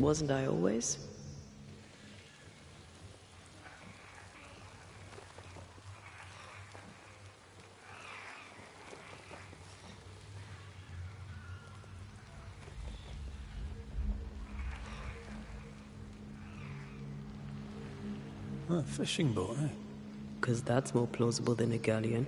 Wasn't I always? A fishing boat, eh? 'Cause that's more plausible than a galleon.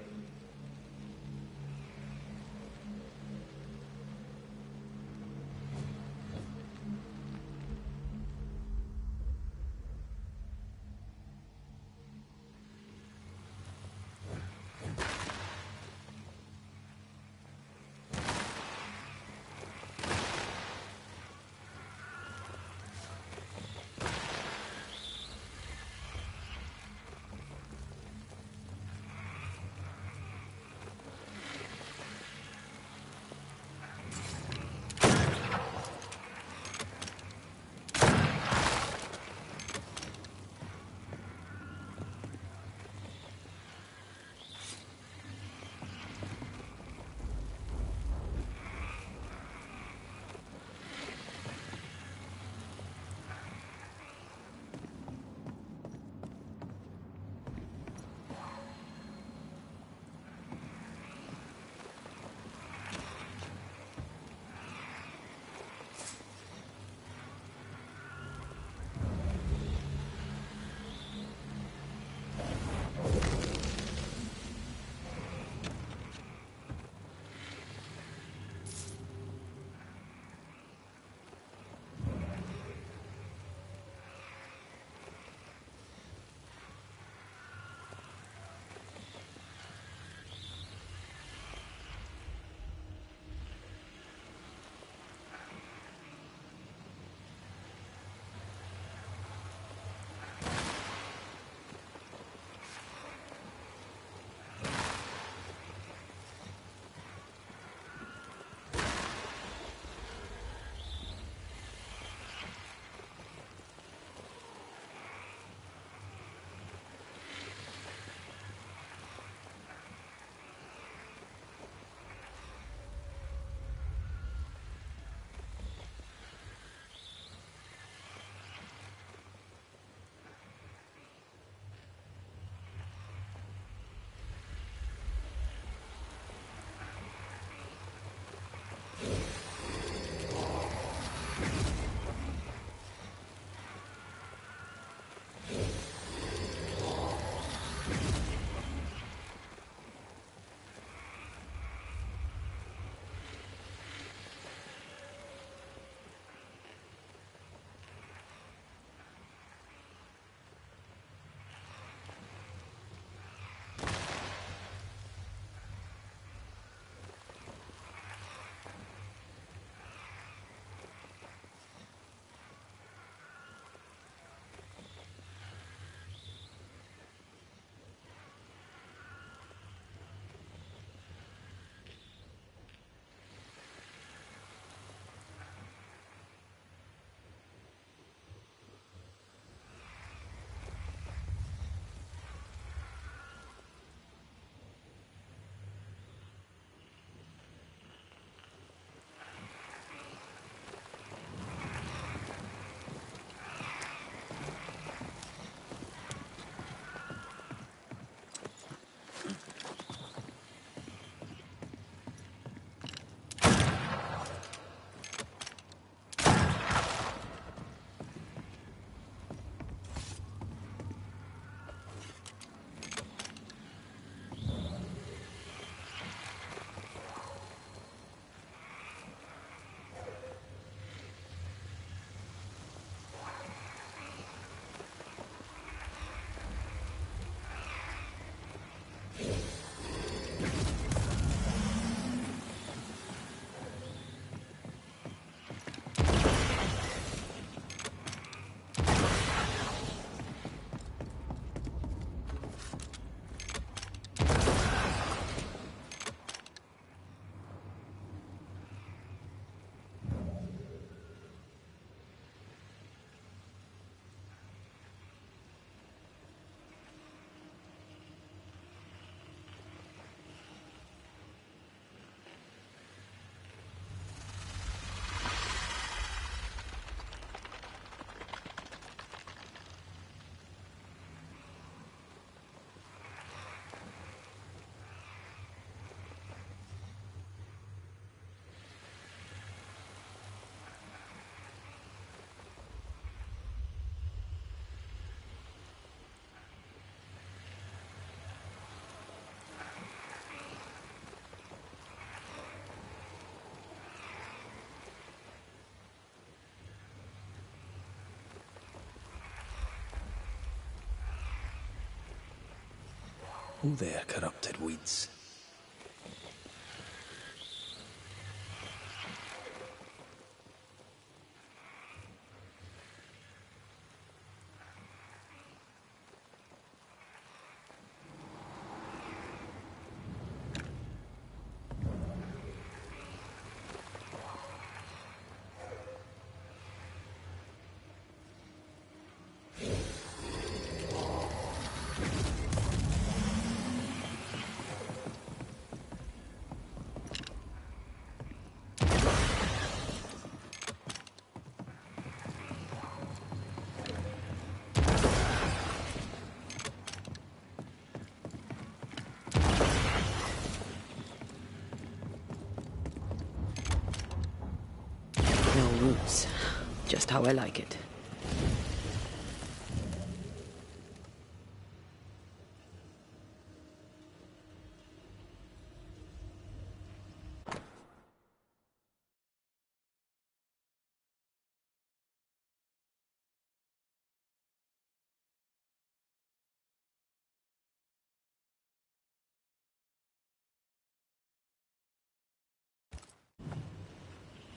Oh there, corrupted weeds. No roots. Just how I like it.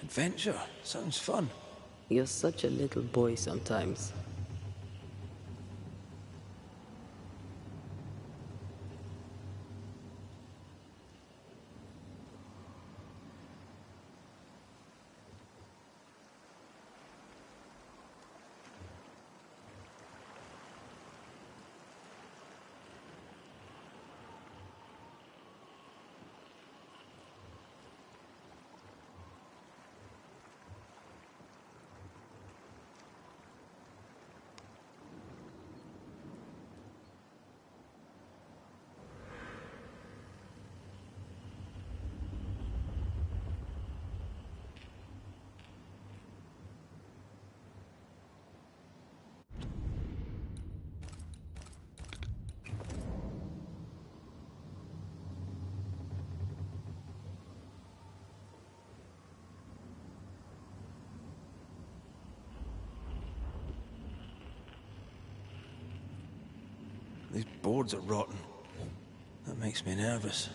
Adventure. Sounds fun. You're such a little boy sometimes. These boards are rotten. That makes me nervous.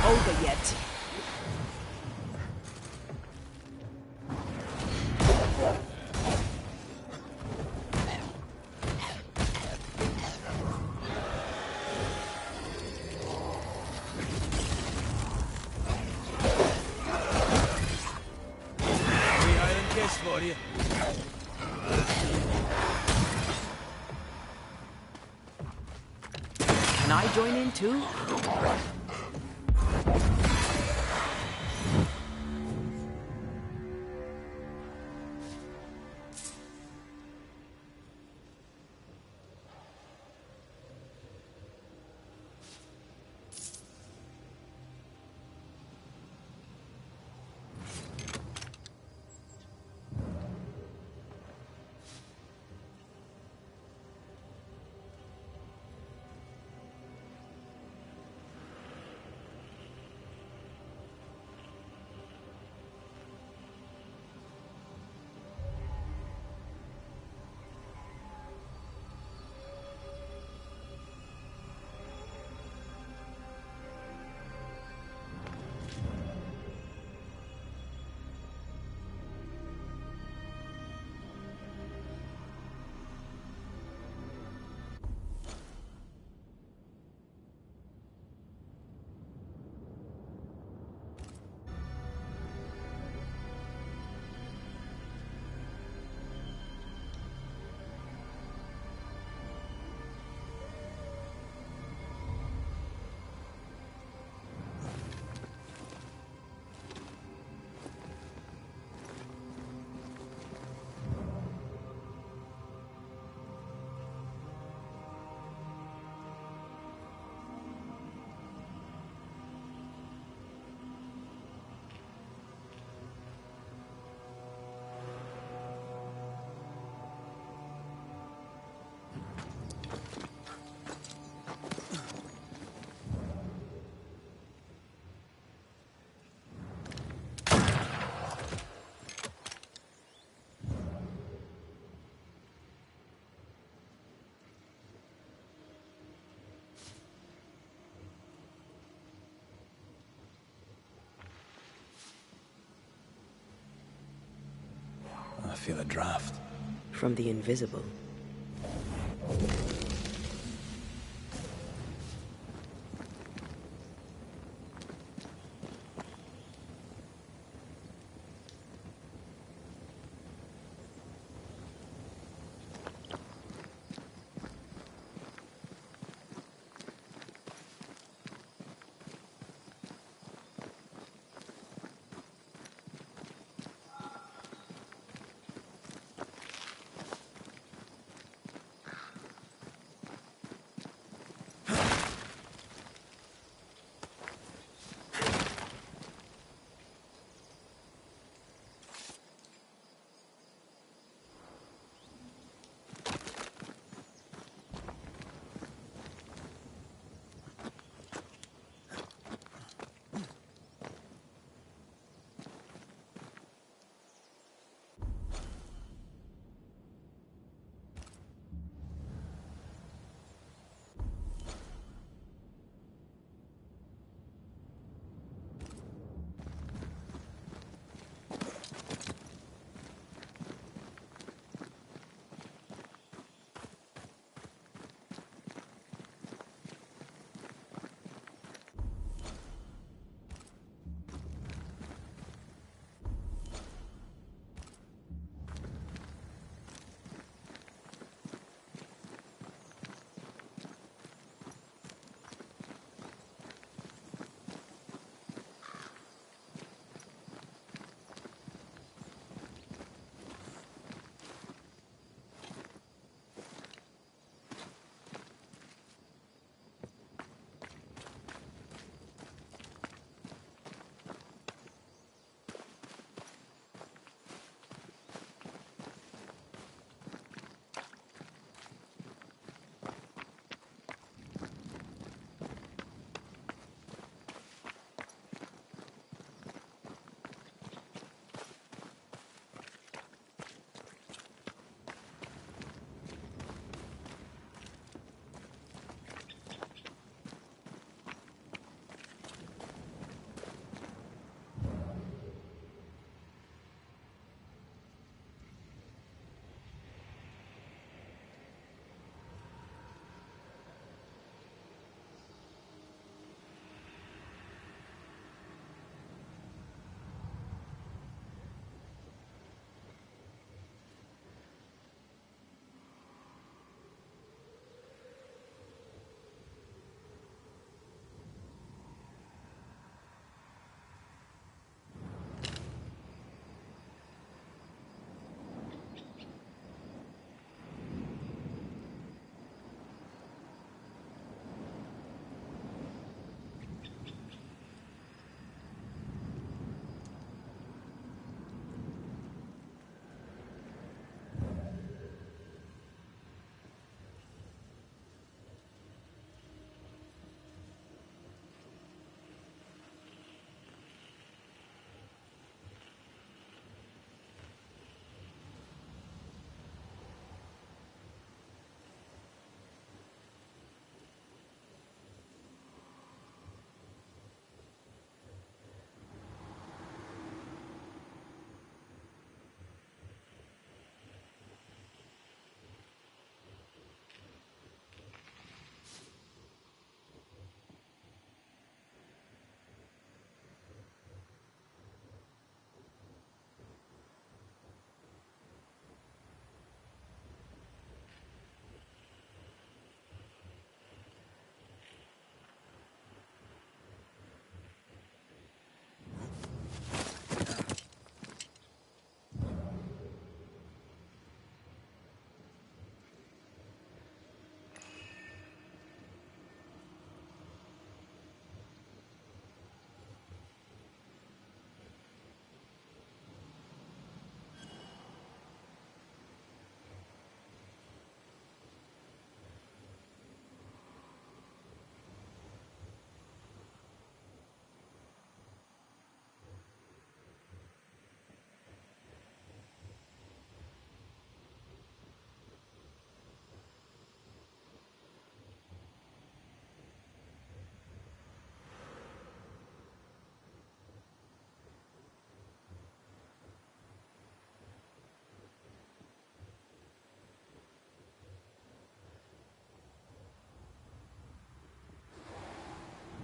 over yet. For you. Can I join in too? I feel a draft. From the invisible.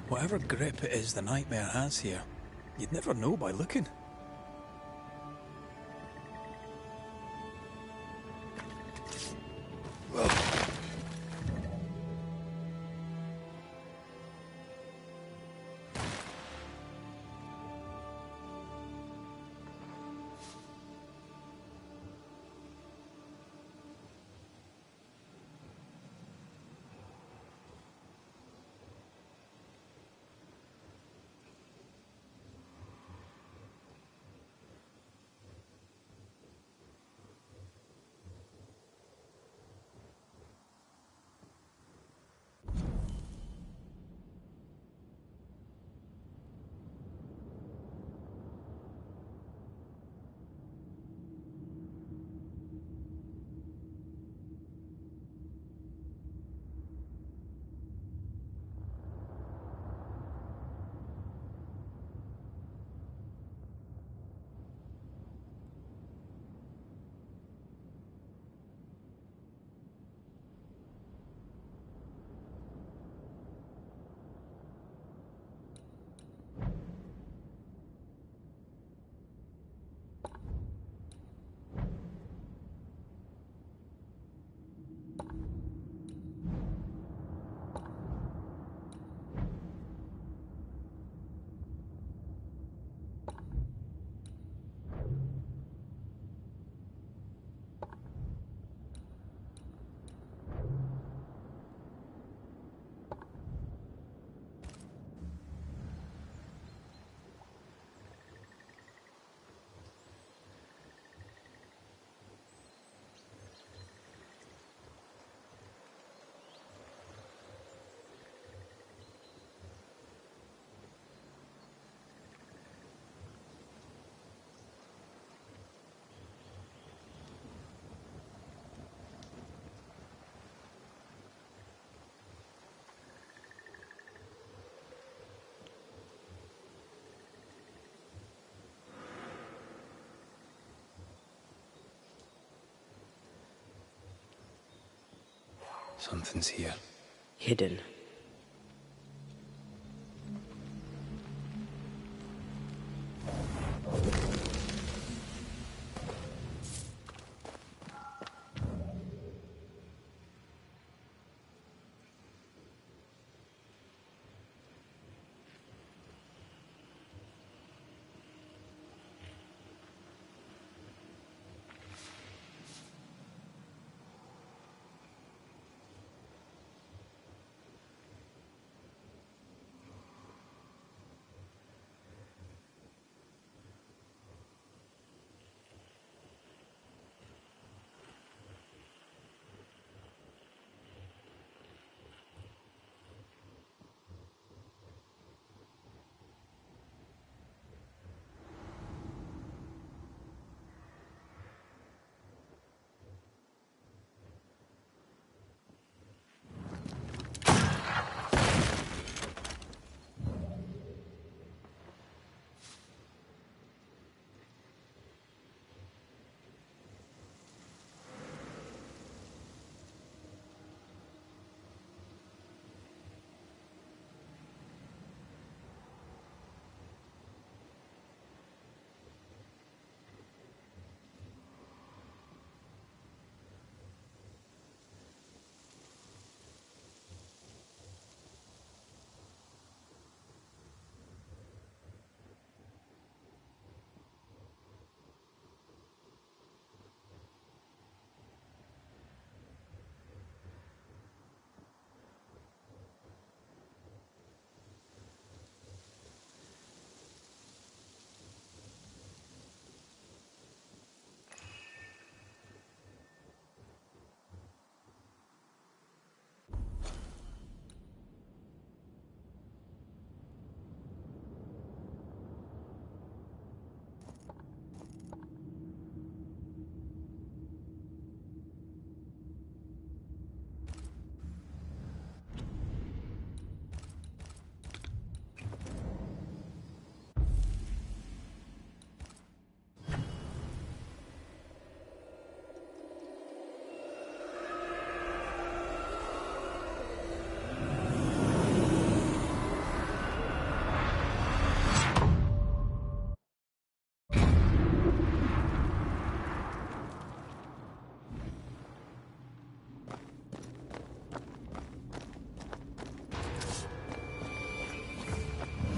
Whatever grip it is the nightmare has here, you'd never know by looking. Something's here. Hidden.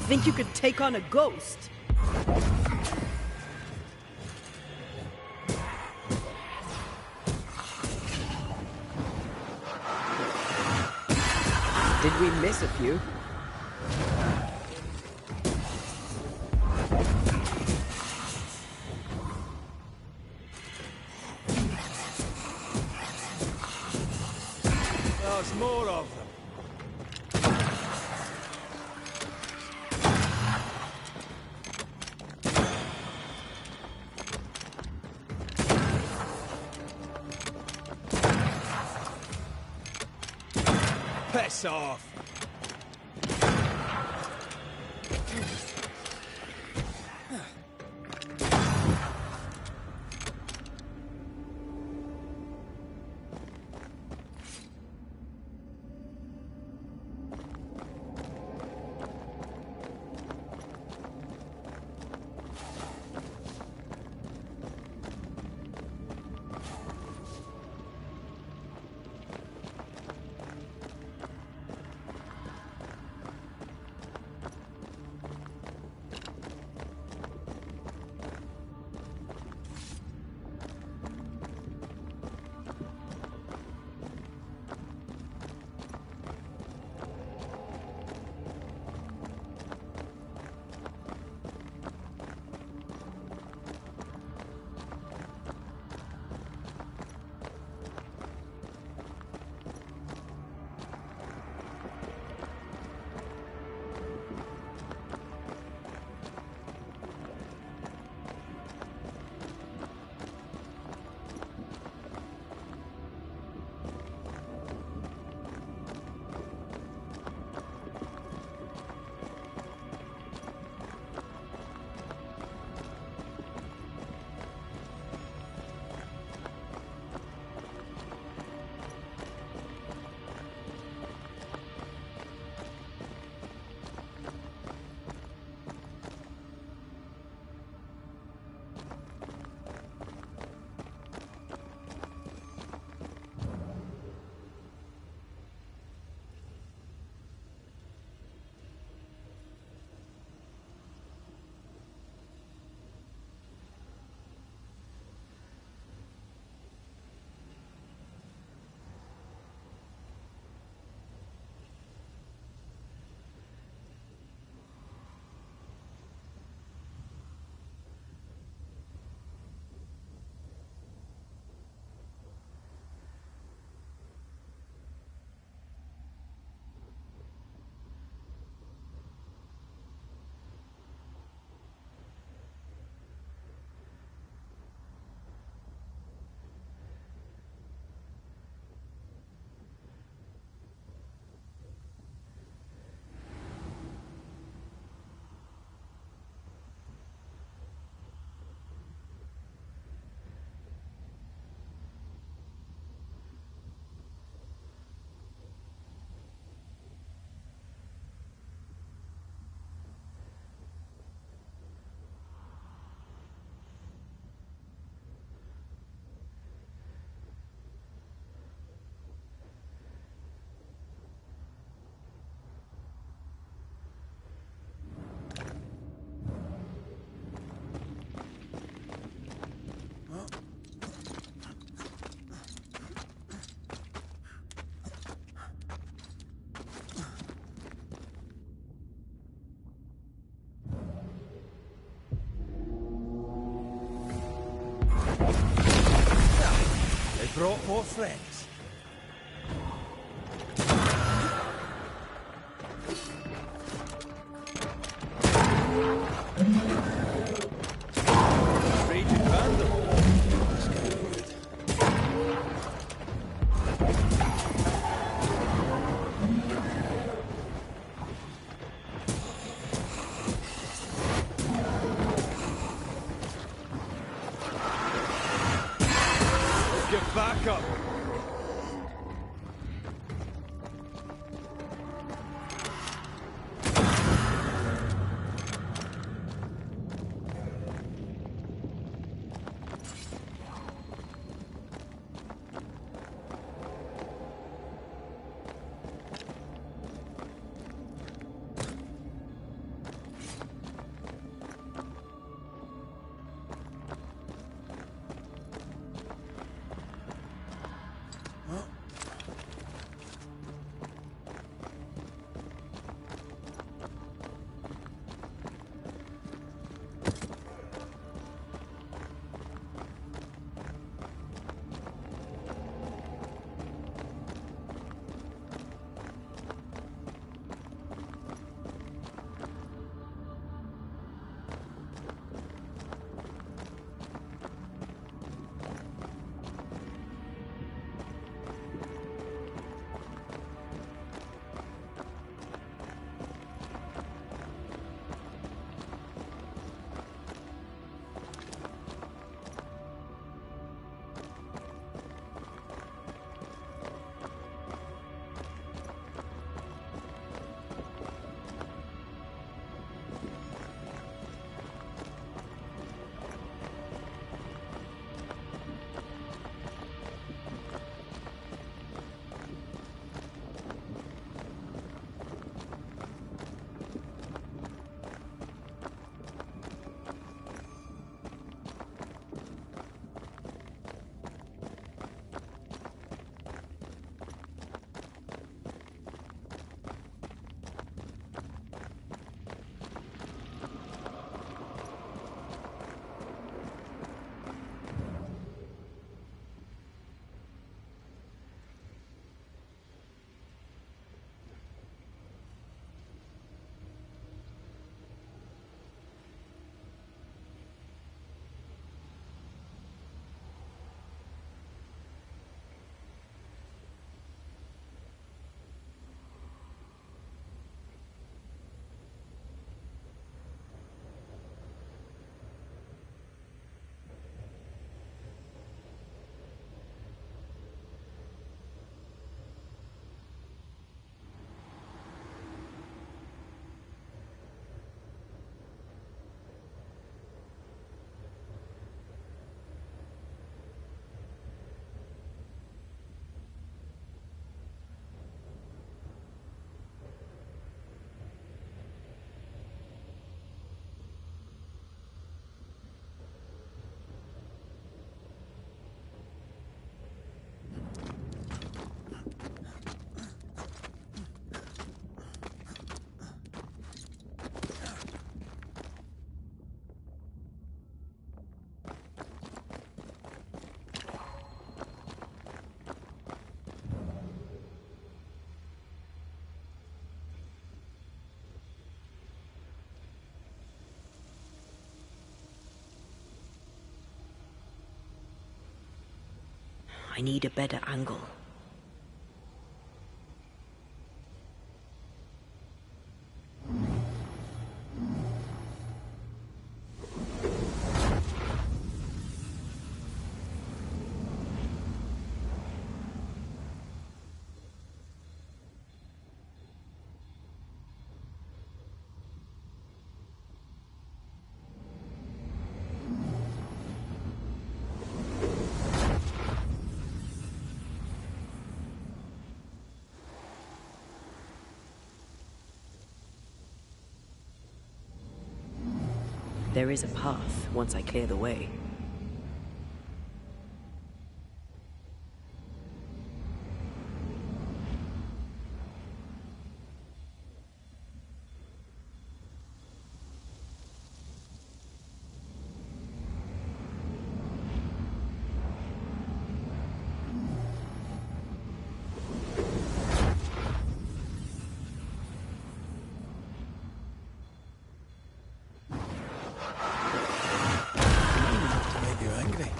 think you could take on a ghost? Did we miss a few? There's more of them. Piss off! Brought more friends. Raging vandal. That's kind of good. Get back up. I need a better angle. There is a path once I clear the way. Make you angry.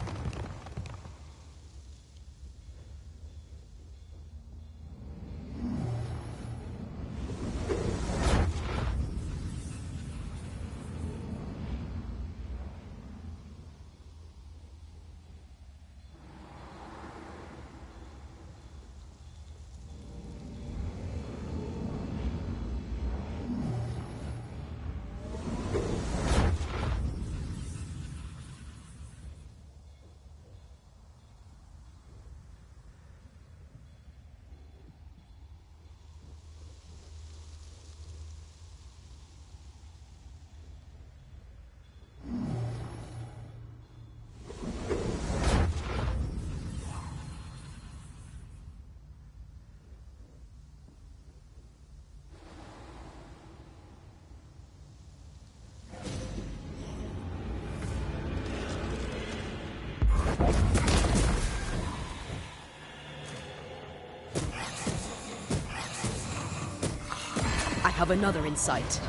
I have another in sight.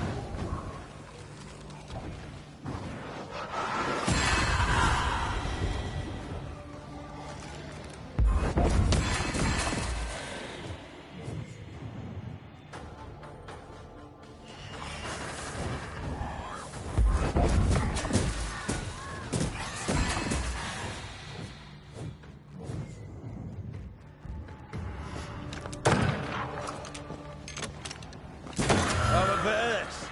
Have a bit of this.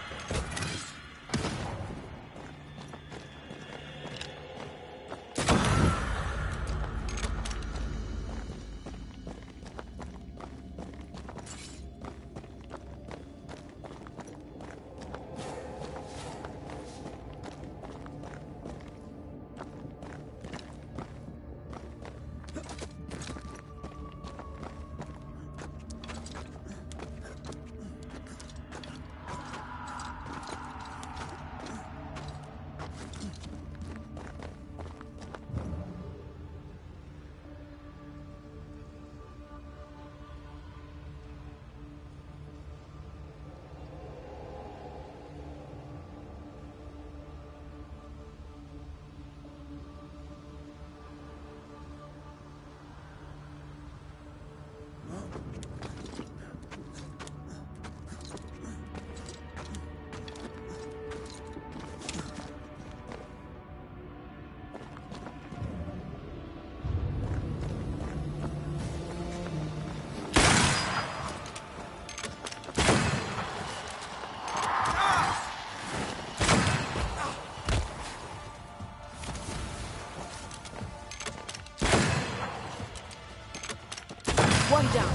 One down.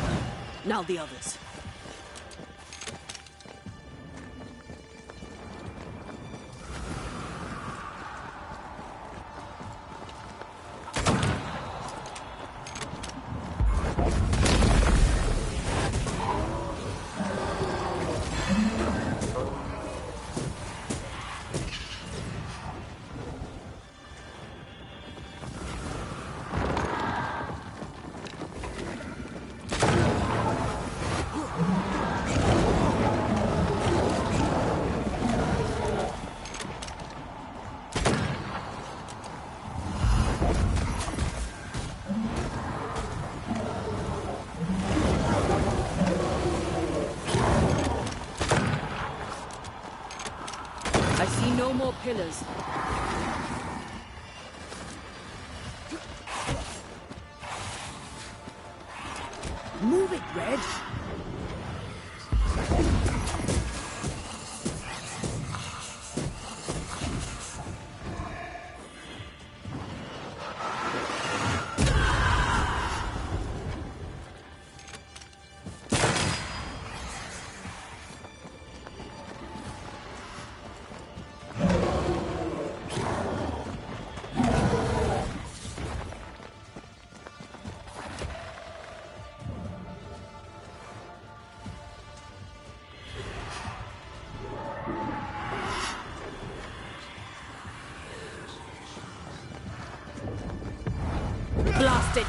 Now the others. I see no more pillars. Move it, Red. Blast it!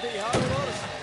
bloody howlers!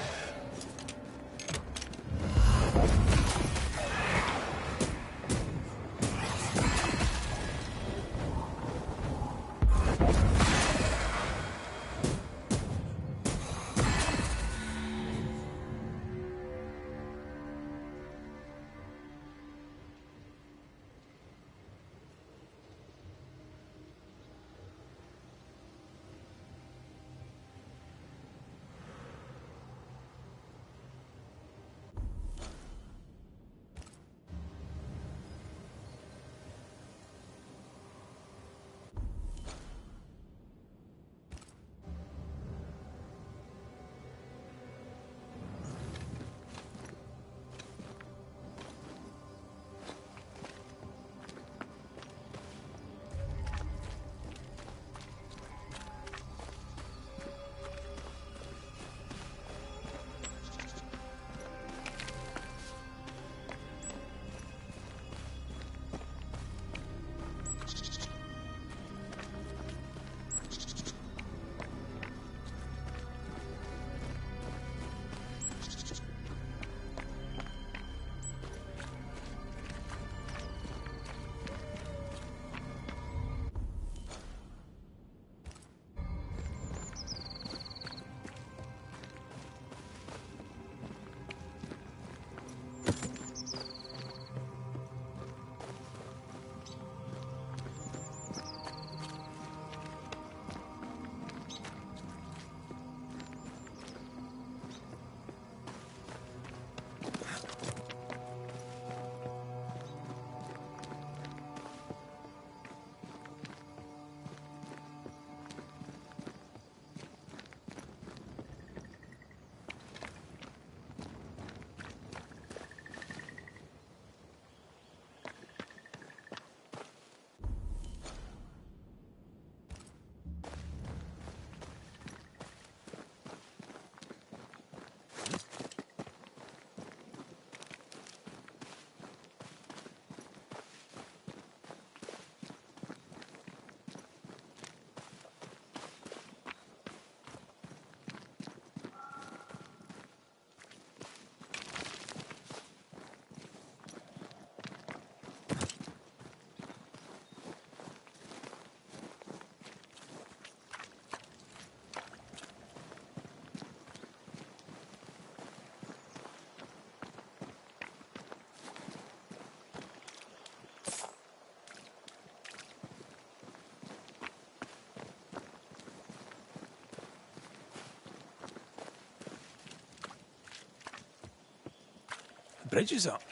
The bridge is up.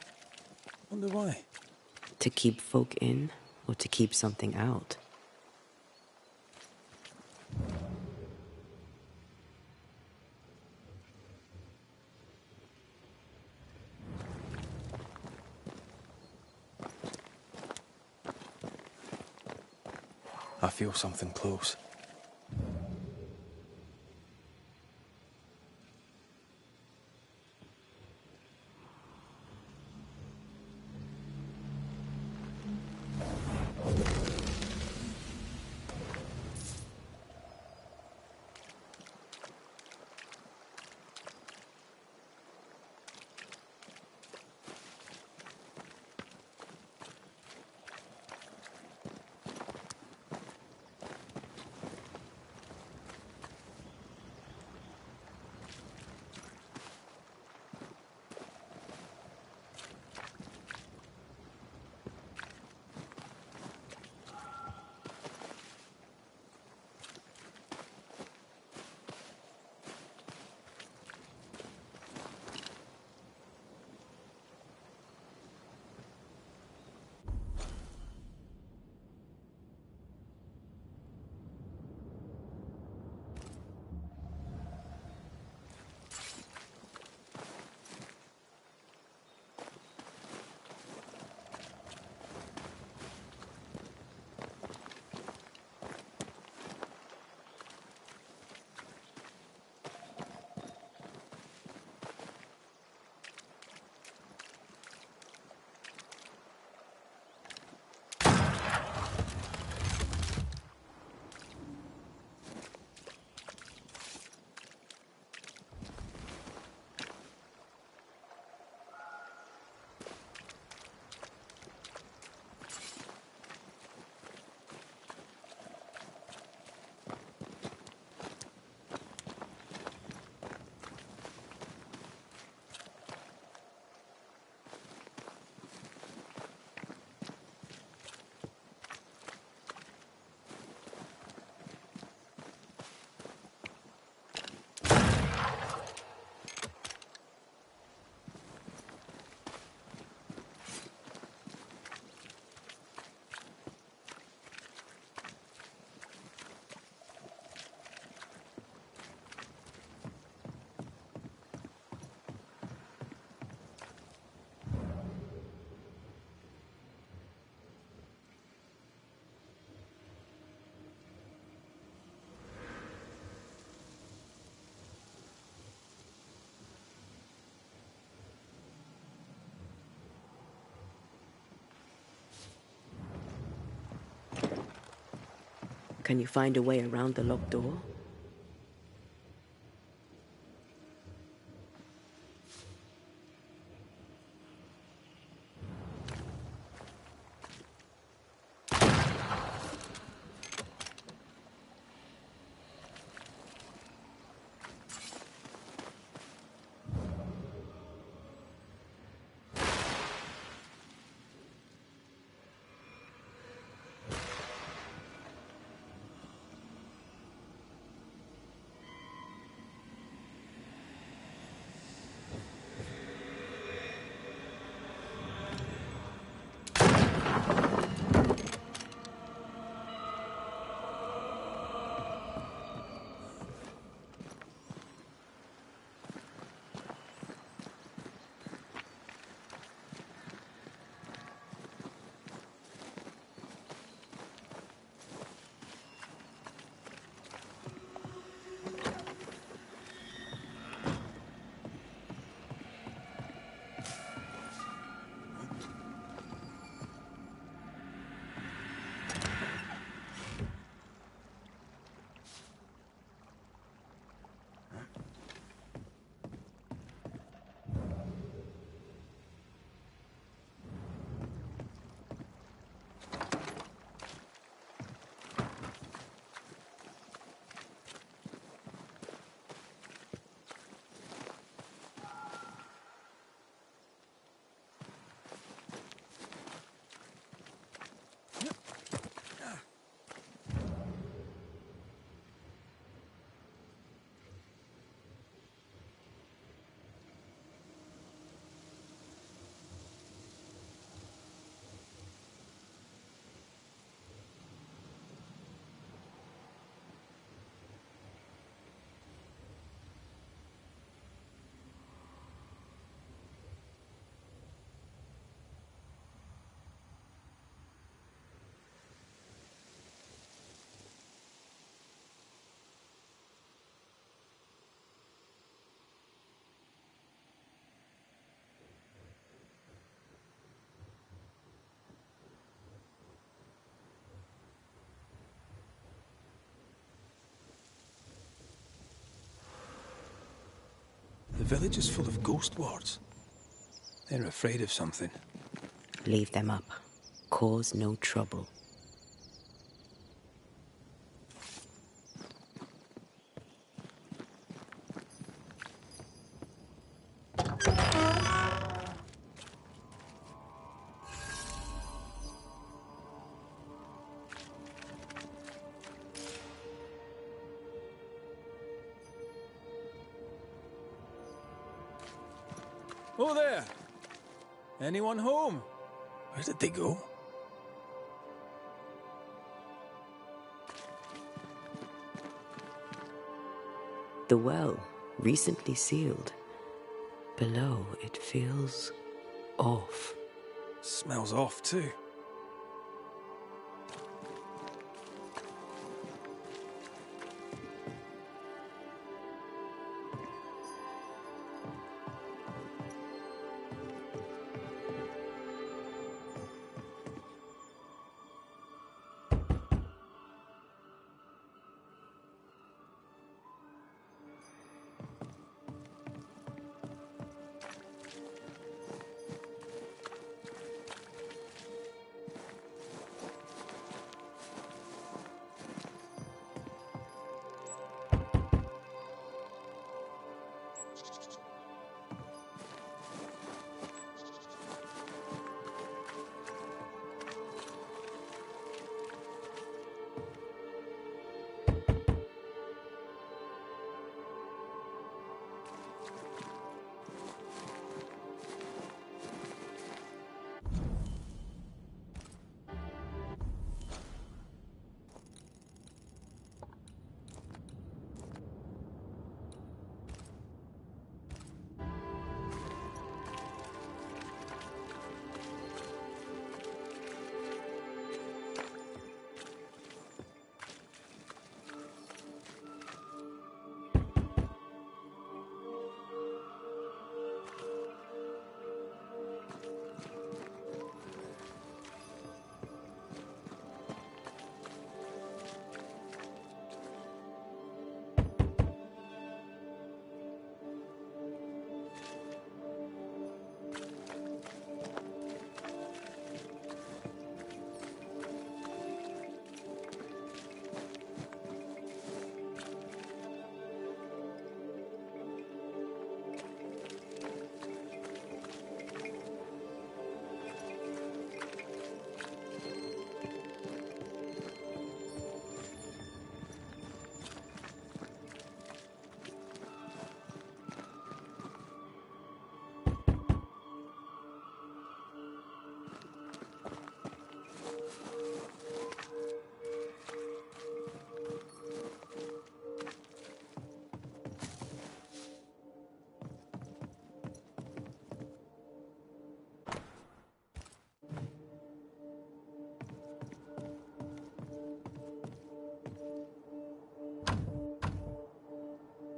Wonder why. To keep folk in, or to keep something out? I feel something close. Can you find a way around the locked door? The village is full of ghost wards. They're afraid of something. Leave them up. Cause no trouble. Oh there! Anyone home? Where did they go? The well, recently sealed. Below, it feels off. Smells off too.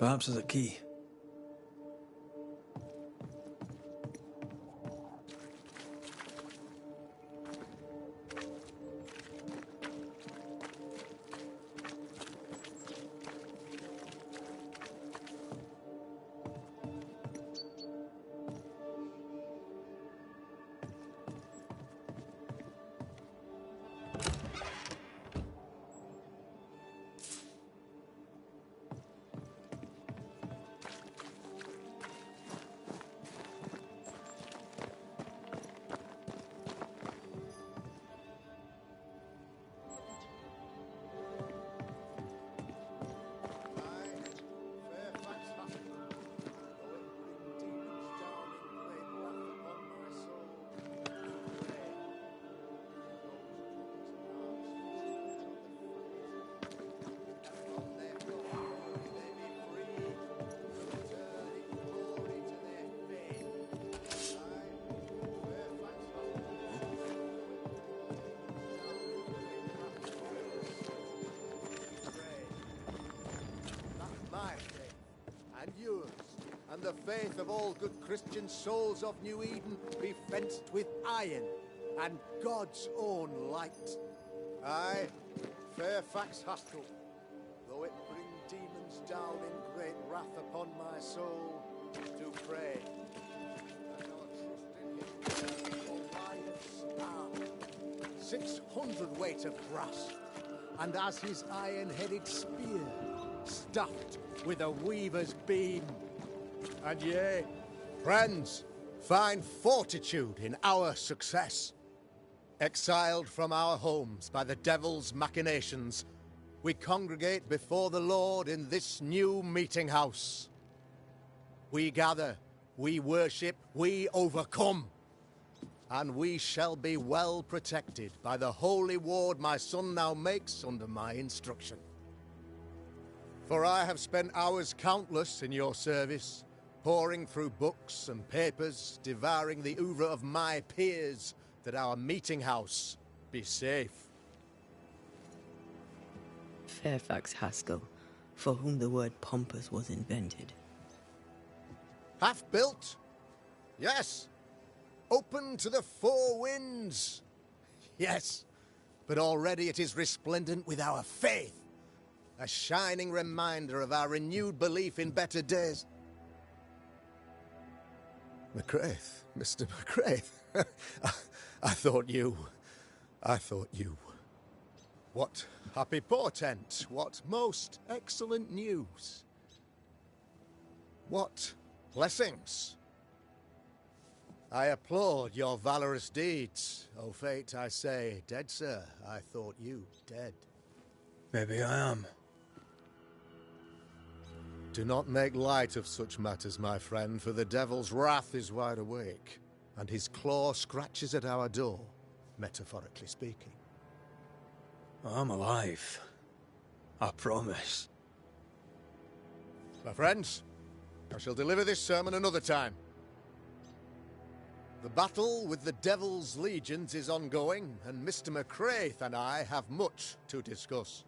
Perhaps there's a key. And yours, and the faith of all good Christian souls of New Eden be fenced with iron and God's own light. I, Fairfax Haskell, though it bring demons down in great wrath upon my soul, do pray. And I'll trust in him for lions 600 weight of brass, and as his iron-headed spear, stuffed with a weaver's beam. And yea, friends, find fortitude in our success. Exiled from our homes by the devil's machinations, we congregate before the Lord in this new meeting house. We gather, we worship, we overcome. And we shall be well protected by the holy ward my son now makes under my instruction. For I have spent hours countless in your service, poring through books and papers, devouring the oeuvre of my peers, that our meeting house be safe. Fairfax Haskell, for whom the word pompous was invented. Half built? Yes. Open to the four winds? Yes. But already it is resplendent with our faith. A shining reminder of our renewed belief in better days. McCraith, Mr. McCraith. I thought you. What happy portent, what most excellent news. What blessings. I applaud your valorous deeds. O fate, I say, dead sir, I thought you dead. Maybe I am. Do not make light of such matters, my friend, for the devil's wrath is wide awake, and his claw scratches at our door, metaphorically speaking. I'm alive. I promise. My friends, I shall deliver this sermon another time. The battle with the devil's legions is ongoing, and Mr. McCraith and I have much to discuss.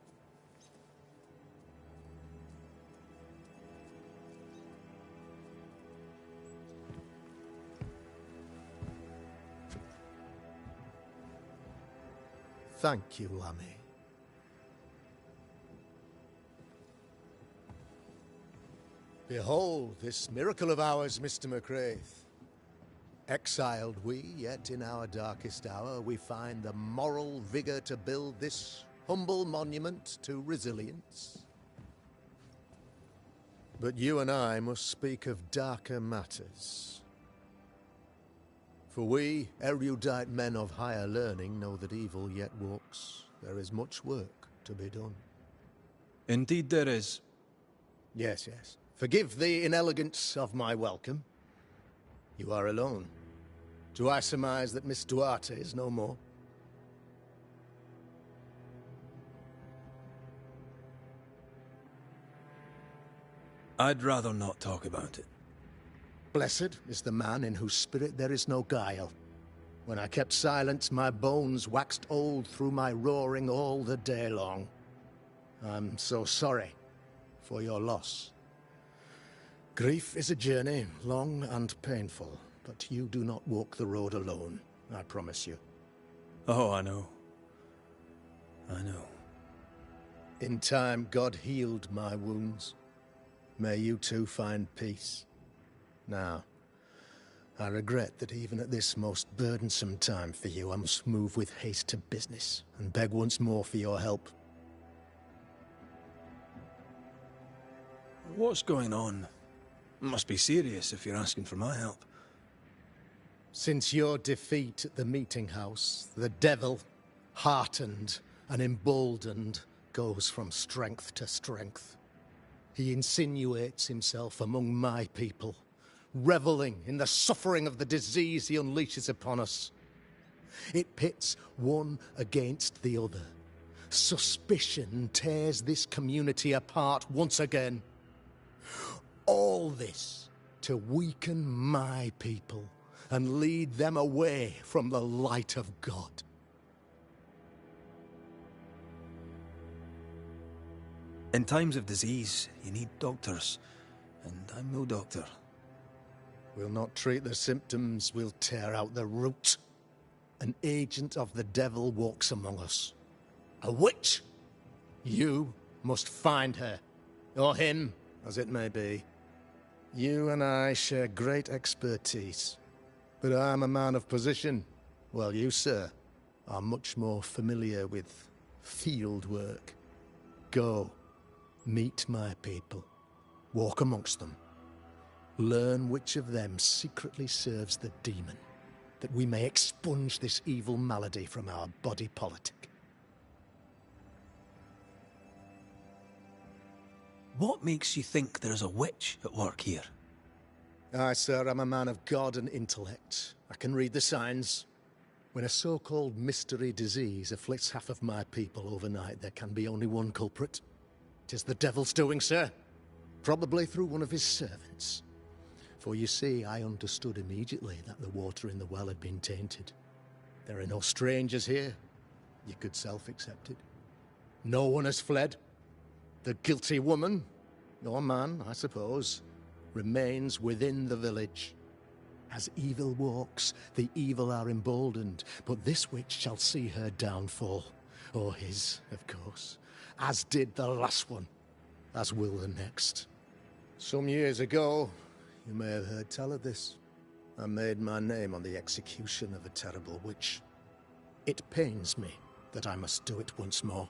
Thank you, Lammy. Behold this miracle of ours, Mr. McCraith. Exiled we, yet in our darkest hour we find the moral vigor to build this humble monument to resilience. But you and I must speak of darker matters. For we, erudite men of higher learning, know that evil yet walks. There is much work to be done. Indeed there is. Yes, yes. Forgive the inelegance of my welcome. You are alone. Do I surmise that Miss Duarte is no more? I'd rather not talk about it. Blessed is the man in whose spirit there is no guile. When I kept silence, my bones waxed old through my roaring all the day long. I'm so sorry for your loss. Grief is a journey, long and painful, but you do not walk the road alone, I promise you. Oh, I know. I know. In time, God healed my wounds. May you too find peace. Now, I regret that even at this most burdensome time for you, I must move with haste to business and beg once more for your help. What's going on? It must be serious if you're asking for my help. Since your defeat at the meeting house, the devil, heartened and emboldened, goes from strength to strength. He insinuates himself among my people, reveling in the suffering of the disease he unleashes upon us. It pits one against the other. Suspicion tears this community apart once again. All this to weaken my people and lead them away from the light of God. In times of disease, you need doctors, and I'm no doctor. We'll not treat the symptoms, we'll tear out the root. An agent of the devil walks among us. A witch! You must find her, or him, as it may be. You and I share great expertise, but I'm a man of position, while you, sir, are much more familiar with field work. Go. Meet my people. Walk amongst them. Learn which of them secretly serves the demon, that we may expunge this evil malady from our body politic. What makes you think there's a witch at work here? Aye, sir, I'm a man of God and intellect. I can read the signs. When a so-called mystery disease afflicts half of my people overnight, there can be only one culprit. 'Tis the devil's doing, sir. Probably through one of his servants. For you see, I understood immediately that the water in the well had been tainted. There are no strangers here. You could self-accept it. No one has fled. The guilty woman, or man, I suppose, remains within the village. As evil walks, the evil are emboldened, but this witch shall see her downfall. Or his, of course. As did the last one, as will the next. Some years ago, you may have heard tell of this. I made my name on the execution of a terrible witch. It pains me that I must do it once more.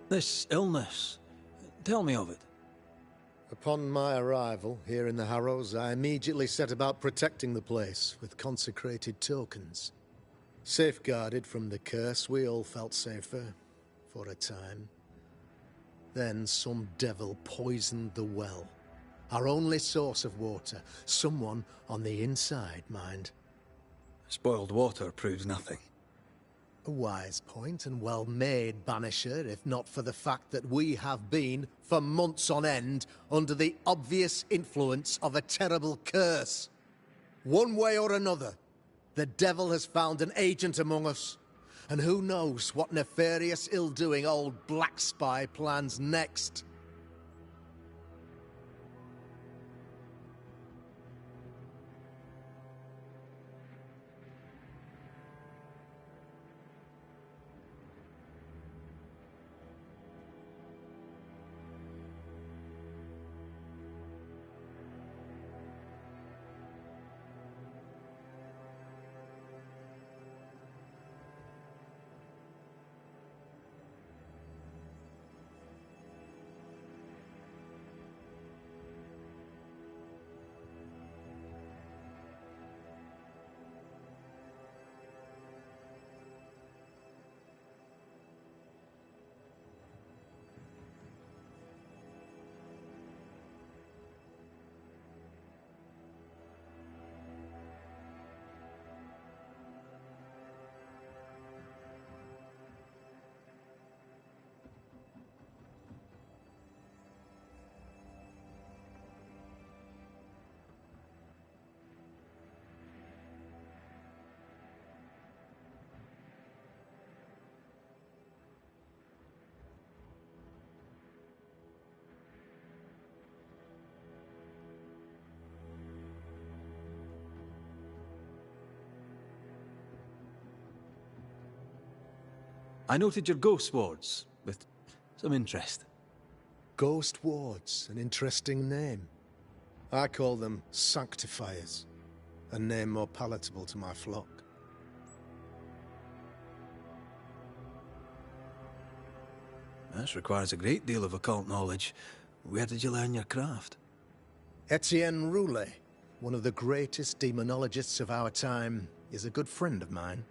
This illness, tell me of it. Upon my arrival here in the Harrows, I immediately set about protecting the place with consecrated tokens. Safeguarded from the curse, we all felt safer, for a time. Then some devil poisoned the well, our only source of water. Someone on the inside, mind. Spoiled water proves nothing. A wise point and well made, Banisher, if not for the fact that we have been, for months on end, under the obvious influence of a terrible curse. One way or another, the devil has found an agent among us, and who knows what nefarious ill-doing old Black Spy plans next. I noted your ghost wards with some interest. Ghost wards, an interesting name. I call them sanctifiers, a name more palatable to my flock. This requires a great deal of occult knowledge. Where did you learn your craft? Etienne Roulet, one of the greatest demonologists of our time, is a good friend of mine.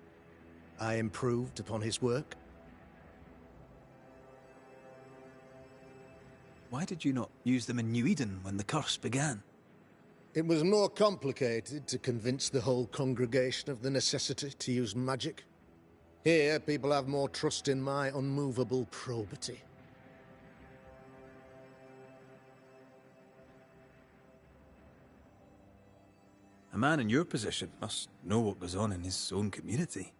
I improved upon his work. Why did you not use them in New Eden when the curse began? It was more complicated to convince the whole congregation of the necessity to use magic. Here, people have more trust in my unmovable probity. A man in your position must know what goes on in his own community.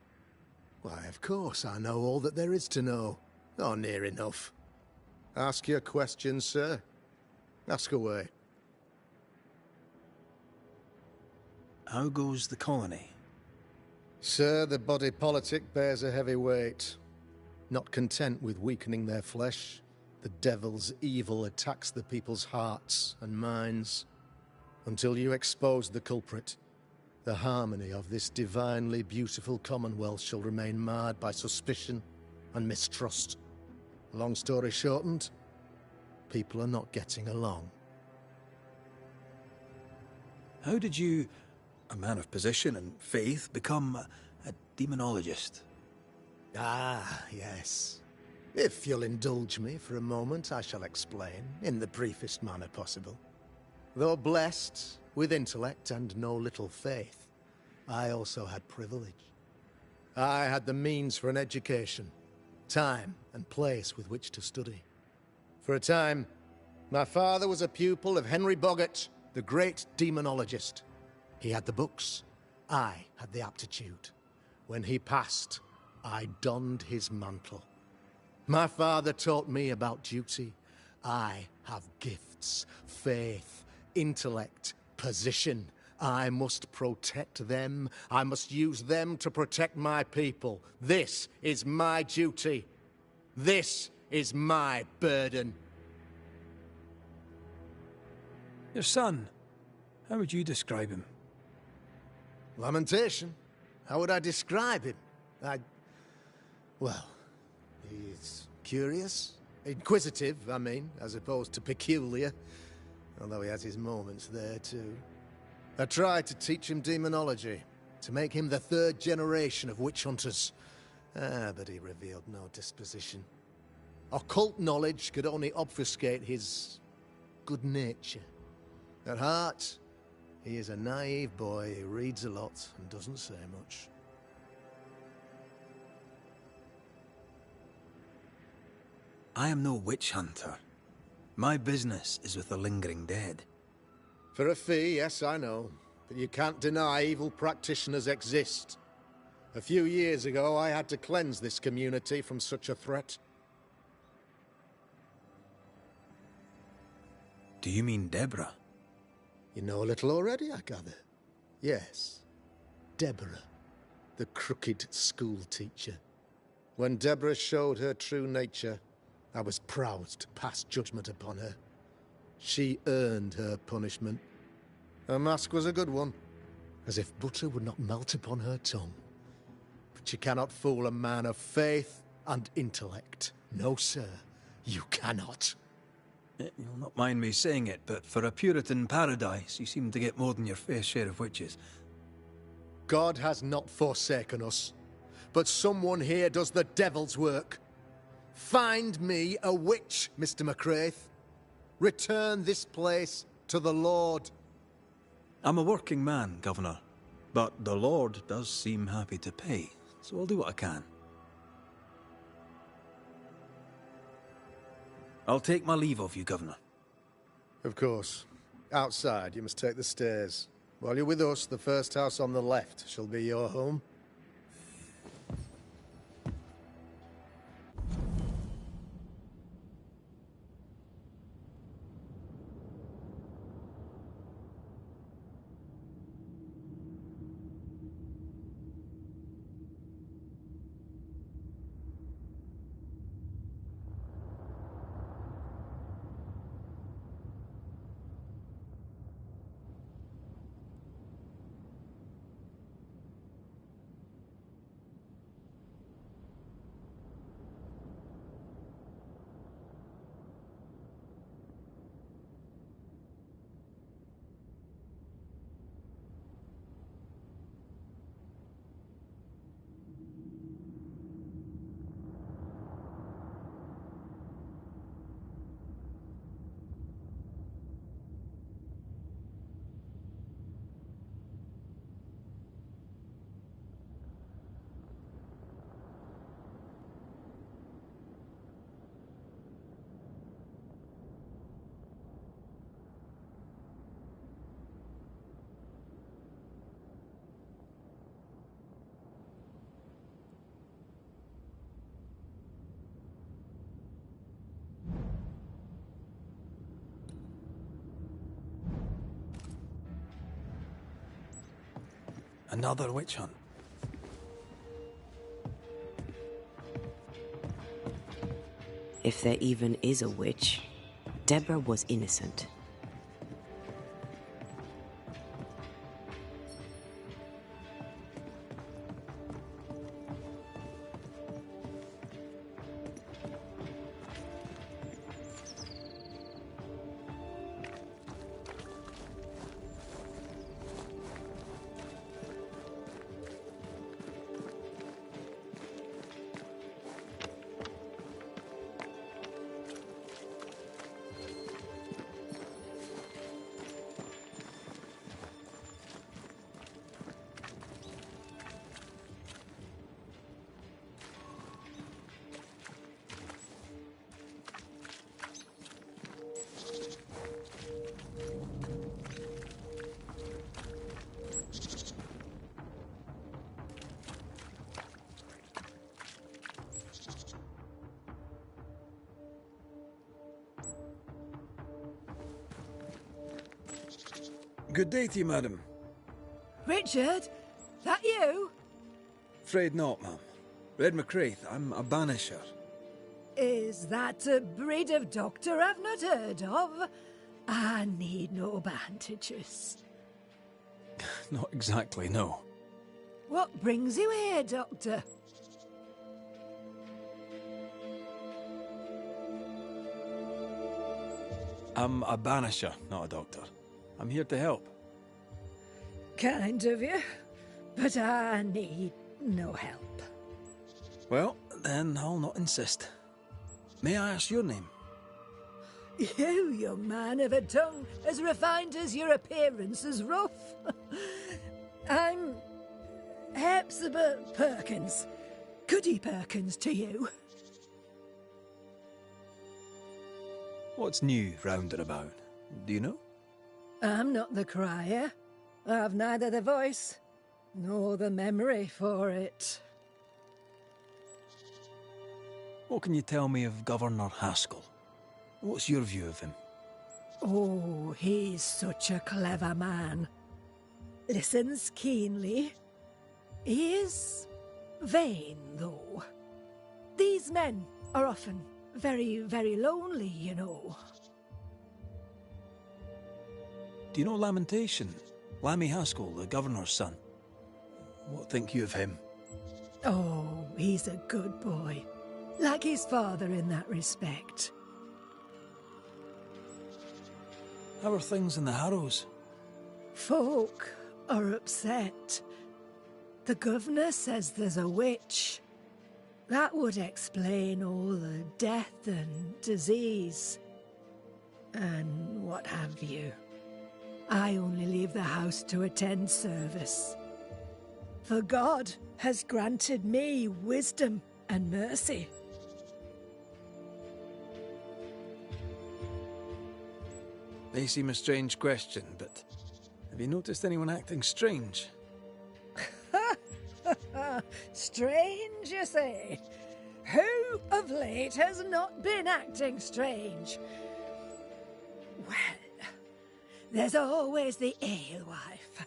Why, of course I know all that there is to know. Or near enough. Ask your questions, sir. Ask away. How goes the colony? Sir, the body politic bears a heavy weight. Not content with weakening their flesh, the devil's evil attacks the people's hearts and minds. Until you expose the culprit, the harmony of this divinely beautiful commonwealth shall remain marred by suspicion and mistrust. Long story shortened, people are not getting along. How did you, a man of position and faith, become a demonologist? Ah, yes. If you'll indulge me for a moment, I shall explain, in the briefest manner possible. Though blessed with intellect and no little faith, I also had privilege. I had the means for an education, time and place with which to study. For a time, my father was a pupil of Henry Boggart, the great demonologist. He had the books, I had the aptitude. When he passed, I donned his mantle. My father taught me about duty. I have gifts, faith, intellect, position. I must protect them. I must use them to protect my people. This is my duty. This is my burden. Your son, how would you describe him? Lamentation? How would I describe him? Well, he's curious. Inquisitive, I mean, as opposed to peculiar. Although he has his moments there, too. I tried to teach him demonology, to make him the third generation of witch hunters. But he revealed no disposition. Occult knowledge could only obfuscate his good nature. At heart, he is a naive boy who reads a lot and doesn't say much. I am no witch hunter. My business is with the lingering dead. For a fee, yes, I know. But you can't deny evil practitioners exist. A few years ago, I had to cleanse this community from such a threat. Do you mean Deborah? You know a little already, I gather. Yes. Deborah, the crooked school teacher. When Deborah showed her true nature, I was proud to pass judgment upon her. She earned her punishment. Her mask was a good one, as if butter would not melt upon her tongue. But you cannot fool a man of faith and intellect. No, sir, you cannot. You'll not mind me saying it, but for a Puritan paradise, you seem to get more than your fair share of witches. God has not forsaken us, but someone here does the devil's work. Find me a witch, Mr. McCraith. Return this place to the Lord. I'm a working man, Governor, but the Lord does seem happy to pay, so I'll do what I can. I'll take my leave of you, Governor. Of course. Outside, you must take the stairs. While you're with us, the first house on the left shall be your home. Another witch hunt. If there even is a witch, Deborah was innocent. Good day to you, madam. Richard? That you? Afraid not, ma'am. Red McCraith, I'm a banisher. Is that a breed of doctor I've not heard of? I need no bandages. Not exactly, no. What brings you here, Doctor? I'm a banisher, not a doctor. I'm here to help. Kind of you, but I need no help. Well, then I'll not insist. May I ask your name? You, young man, have a tongue as refined as your appearance is rough. I'm Hepzibah Perkins. Goody Perkins to you. What's new round and about? Do you know? I'm not the crier. I've neither the voice nor the memory for it. What can you tell me of Governor Haskell? What's your view of him? Oh, he's such a clever man. Listens keenly. He is vain, though. These men are often very, very lonely, you know. Do you know Lamentation? Lammy Haskell, the governor's son. What think you of him? Oh, he's a good boy. Like his father in that respect. How are things in the Harrows? Folk are upset. The governor says there's a witch. That would explain all the death and disease. And what have you. I only leave the house to attend service. For God has granted me wisdom and mercy. May seem a strange question, but have you noticed anyone acting strange? Strange, you say? Who of late has not been acting strange? Well, there's always the alewife.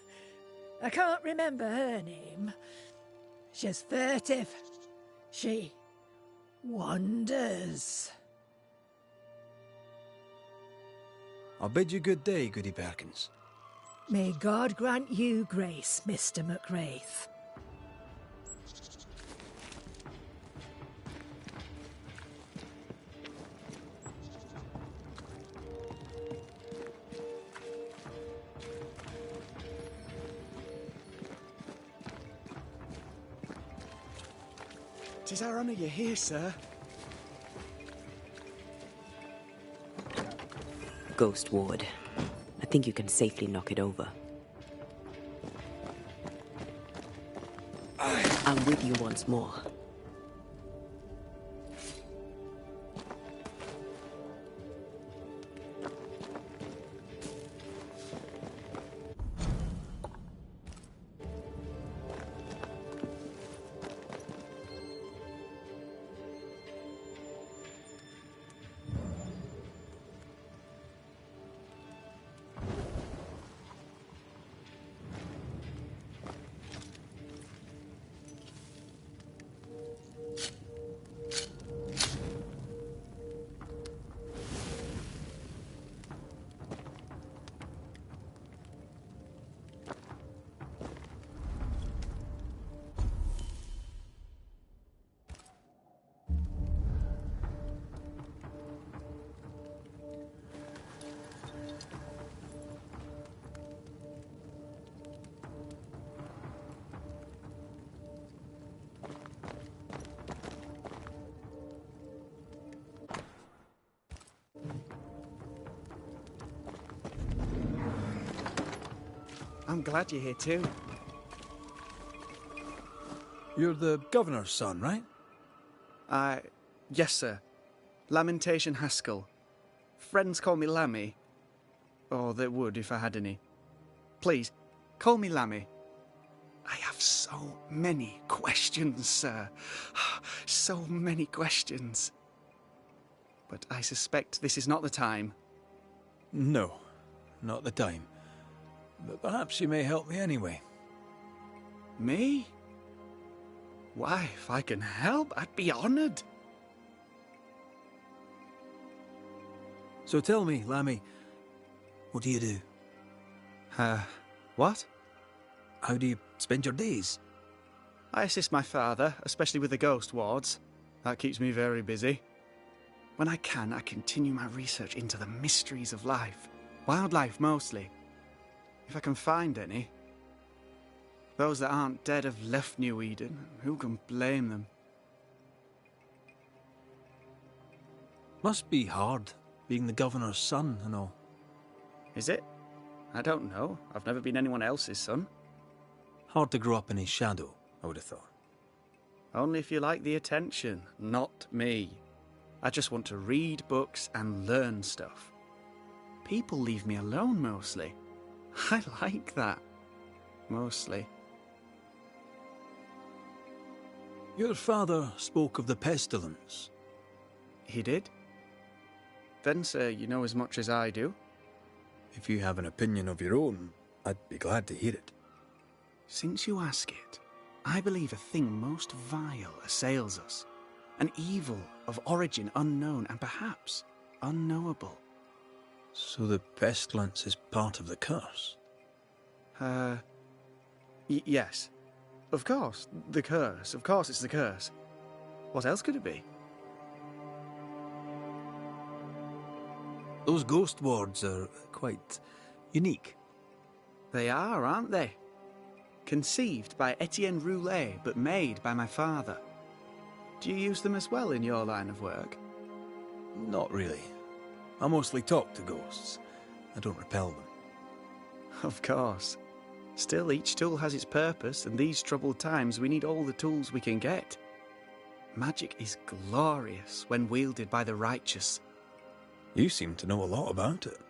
I can't remember her name. She's furtive. She wanders. I'll bid you good day, Goody Perkins. May God grant you grace, Mr. McWraith. Tis our honour you're here, sir. Ghost Ward. I think you can safely knock it over. I'm with you once more. I'm glad you're here too. You're the governor's son, right? Yes, sir. Lamentation Haskell. Friends call me Lammy. Or they would if I had any. Please, call me Lammy. I have so many questions, sir. So many questions. But I suspect this is not the time. No, not the time. But perhaps you may help me anyway. Me? Why, if I can help, I'd be honoured. So tell me, Lammy, what do you do? What? How do you spend your days? I assist my father, especially with the ghost wards. That keeps me very busy. When I can, I continue my research into the mysteries of life. Wildlife, mostly. If I can find any. Those that aren't dead have left New Eden. Who can blame them? Must be hard, being the governor's son and all. Is it? I don't know. I've never been anyone else's son. Hard to grow up in his shadow, I would have thought. Only if you like the attention, not me. I just want to read books and learn stuff. People leave me alone, mostly. I like that. Mostly. Your father spoke of the pestilence. He did? Then, sir, you know as much as I do. If you have an opinion of your own, I'd be glad to hear it. Since you ask it, I believe a thing most vile assails us. An evil of origin unknown and perhaps unknowable. So the pestilence is part of the curse? Yes. Of course, the curse. Of course it's the curse. What else could it be? Those ghost wards are quite unique. They are, aren't they? Conceived by Etienne Roulet, but made by my father. Do you use them as well in your line of work? Not really. I mostly talk to ghosts. I don't repel them. Of course. Still, each tool has its purpose, and these troubled times we need all the tools we can get. Magic is glorious when wielded by the righteous. You seem to know a lot about it.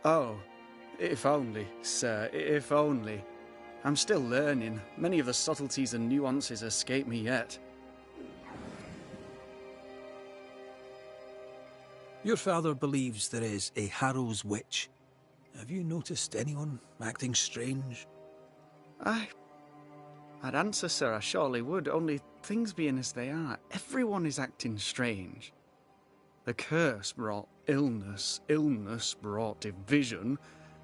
Oh, if only, sir, if only. I'm still learning. Many of the subtleties and nuances escape me yet. Your father believes there is a Harrow's witch. Have you noticed anyone acting strange? I'd answer, sir, I surely would, only things being as they are, everyone is acting strange. The curse brought illness, illness brought division,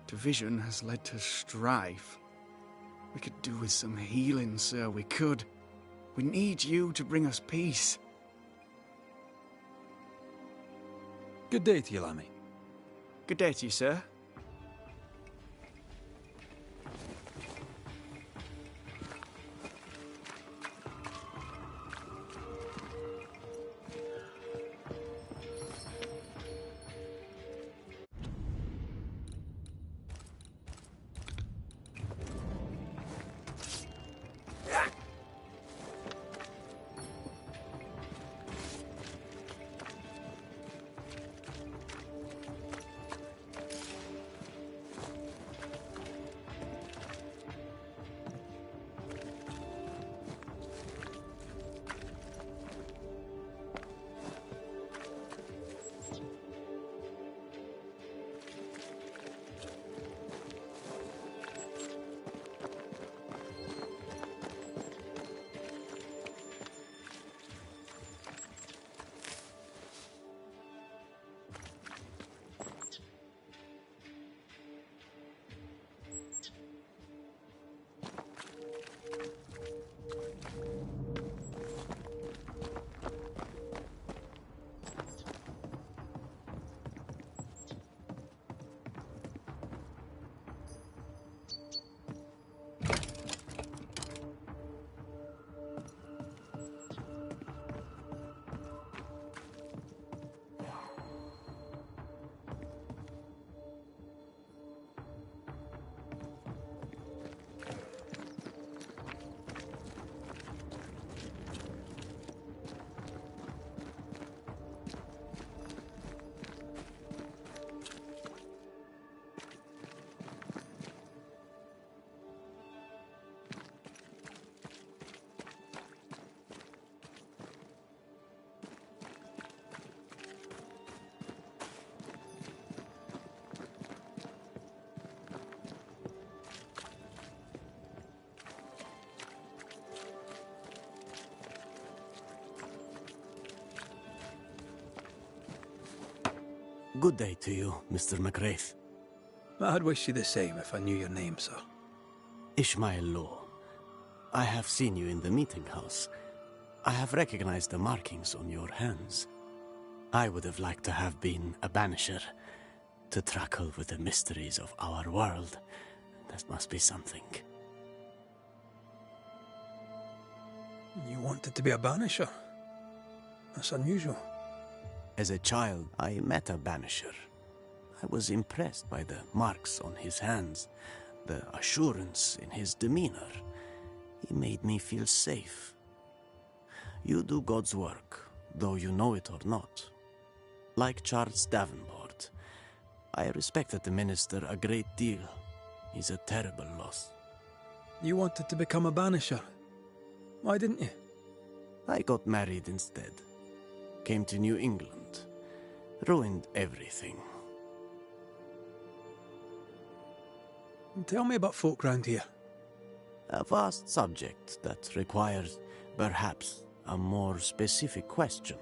division has led to strife. We could do with some healing, sir, we could. We need you to bring us peace. Good day to you, Lammy. Good day to you, sir. Good day to you, Mr. McGrath. I'd wish you the same if I knew your name, sir. Ishmael Law. I have seen you in the meeting house. I have recognized the markings on your hands. I would have liked to have been a Banisher, to tackle with the mysteries of our world. That must be something. You wanted to be a Banisher? That's unusual. As a child, I met a Banisher. I was impressed by the marks on his hands, the assurance in his demeanor. He made me feel safe. You do God's work, though you know it or not. Like Charles Davenport, I respected the minister a great deal. He's a terrible loss. You wanted to become a Banisher? Why didn't you? I got married instead. Came to New England. Ruined everything. Tell me about folk round here. A vast subject that requires, perhaps, a more specific question.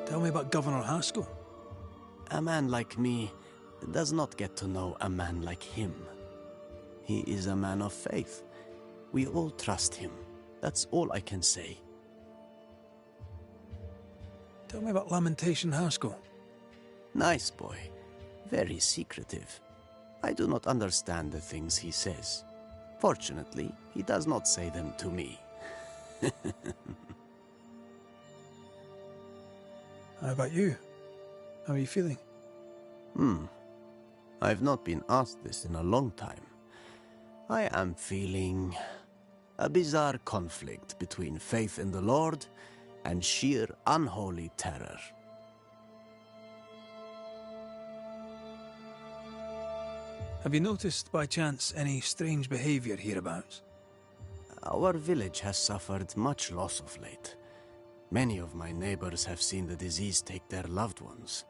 Tell me about Governor Haskell. A man like me does not get to know a man like him. He is a man of faith. We all trust him. That's all I can say. Tell me about Lamentation Haskell. Nice boy. Very secretive. I do not understand the things he says. Fortunately, he does not say them to me. How about you? How are you feeling? I've not been asked this in a long time. I am feeling a bizarre conflict between faith in the Lord and sheer unholy terror. Have you noticed, by chance, any strange behavior hereabouts? Our village has suffered much loss of late. Many of my neighbors have seen the disease take their loved ones.